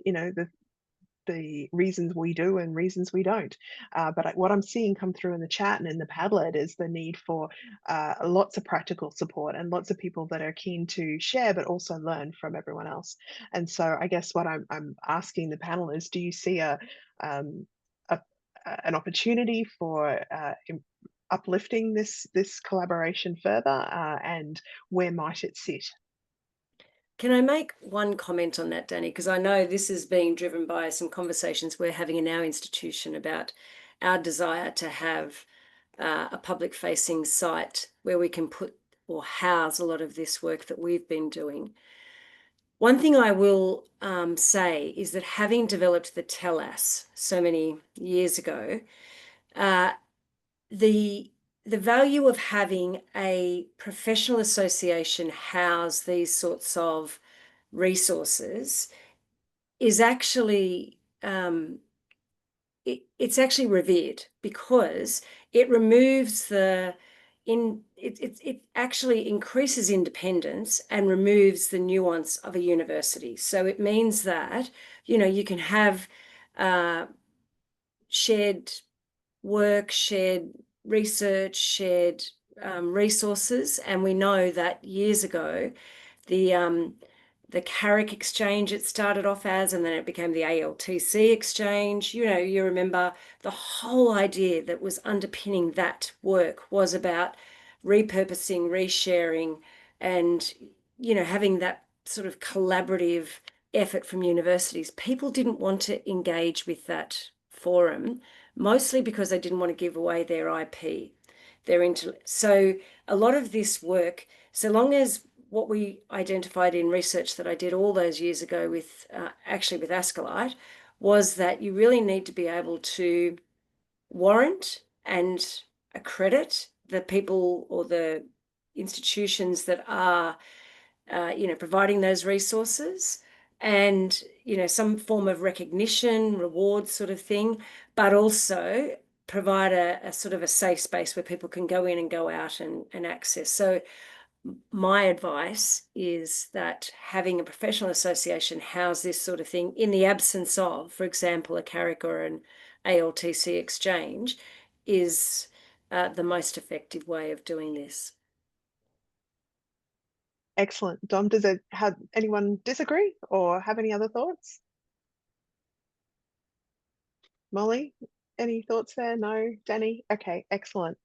the reasons we do and reasons we don't. But what I'm seeing come through in the chat and in the Padlet is the need for lots of practical support and lots of people that are keen to share, but also learn from everyone else. And so I guess what I'm asking the panel is, do you see an opportunity for uplifting this collaboration further, and where might it sit? Can I make one comment on that, Dani? Because I know this is being driven by some conversations we're having in our institution about our desire to have a public-facing site where we can put or house a lot of this work that we've been doing. One thing I will say is that having developed the TELAS so many years ago, the value of having a professional association house these sorts of resources is actually it's actually revered, because it removes it actually increases independence and removes the nuance of a university. So it means that, you know, you can have shared work, shared research, shared resources. And we know that years ago, the Carrick Exchange it started off as, and then it became the ALTC Exchange. You know, you remember the whole idea that was underpinning that work was about repurposing, resharing, and, you know, having that sort of collaborative effort from universities. People didn't want to engage with that forum, mostly because they didn't want to give away their IP, so a lot of this work, so long as what we identified in research that I did all those years ago with actually with ASCILITE, was that you really need to be able to warrant and accredit the people or the institutions that are you know, providing those resources, and, you know, some form of recognition, reward sort of thing, but also provide a sort of a safe space where people can go in and go out and access. So my advice is that having a professional association house this sort of thing in the absence of, for example, a Carrick or an ALTC exchange, is the most effective way of doing this. Excellent. Dom, does it have anyone disagree or have any other thoughts? Mollie, any thoughts there? No? Danny? Okay, excellent.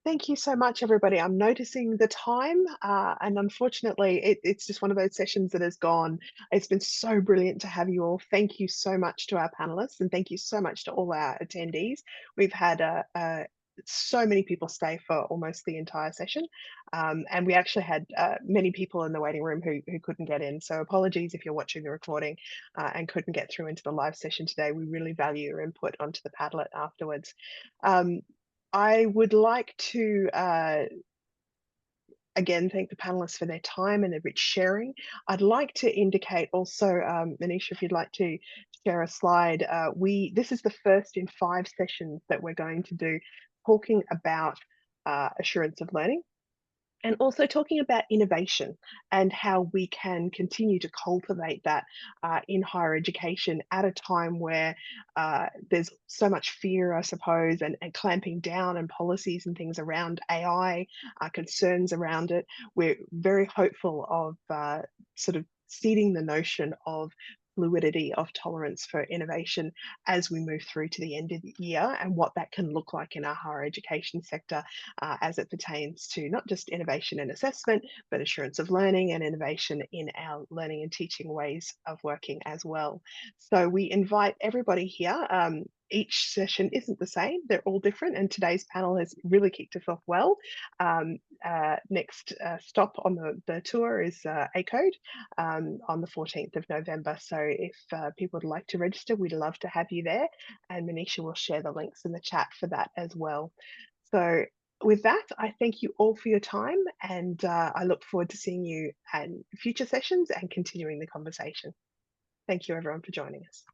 Thank you so much, everybody. I'm noticing the time, and unfortunately, it's just one of those sessions that has gone. It's been so brilliant to have you all. Thank you so much to our panelists, and thank you so much to all our attendees. We've had so many people stay for almost the entire session, and we actually had many people in the waiting room who couldn't get in. So apologies if you're watching the recording and couldn't get through into the live session today. We really value your input onto the Padlet afterwards. I would like to again thank the panelists for their time and their rich sharing. I'd like to indicate also, Manisha, if you'd like to share a slide, this is the first in 5 sessions that we're going to do talking about assurance of learning, and also talking about innovation and how we can continue to cultivate that in higher education at a time where there's so much fear, I suppose, and clamping down and policies and things around AI, concerns around it. We're very hopeful of sort of seeding the notion of fluidity, of tolerance for innovation as we move through to the end of the year, and what that can look like in our higher education sector as it pertains to not just innovation and assessment, but assurance of learning and innovation in our learning and teaching ways of working as well. So we invite everybody here. Each session isn't the same, they're all different, and today's panel has really kicked us off well. Next stop on the tour is ACODE on the 14th of November. So if people would like to register, we'd love to have you there, and Manisha will share the links in the chat for that as well. So with that, I thank you all for your time, and I look forward to seeing you in future sessions and continuing the conversation. Thank you everyone for joining us.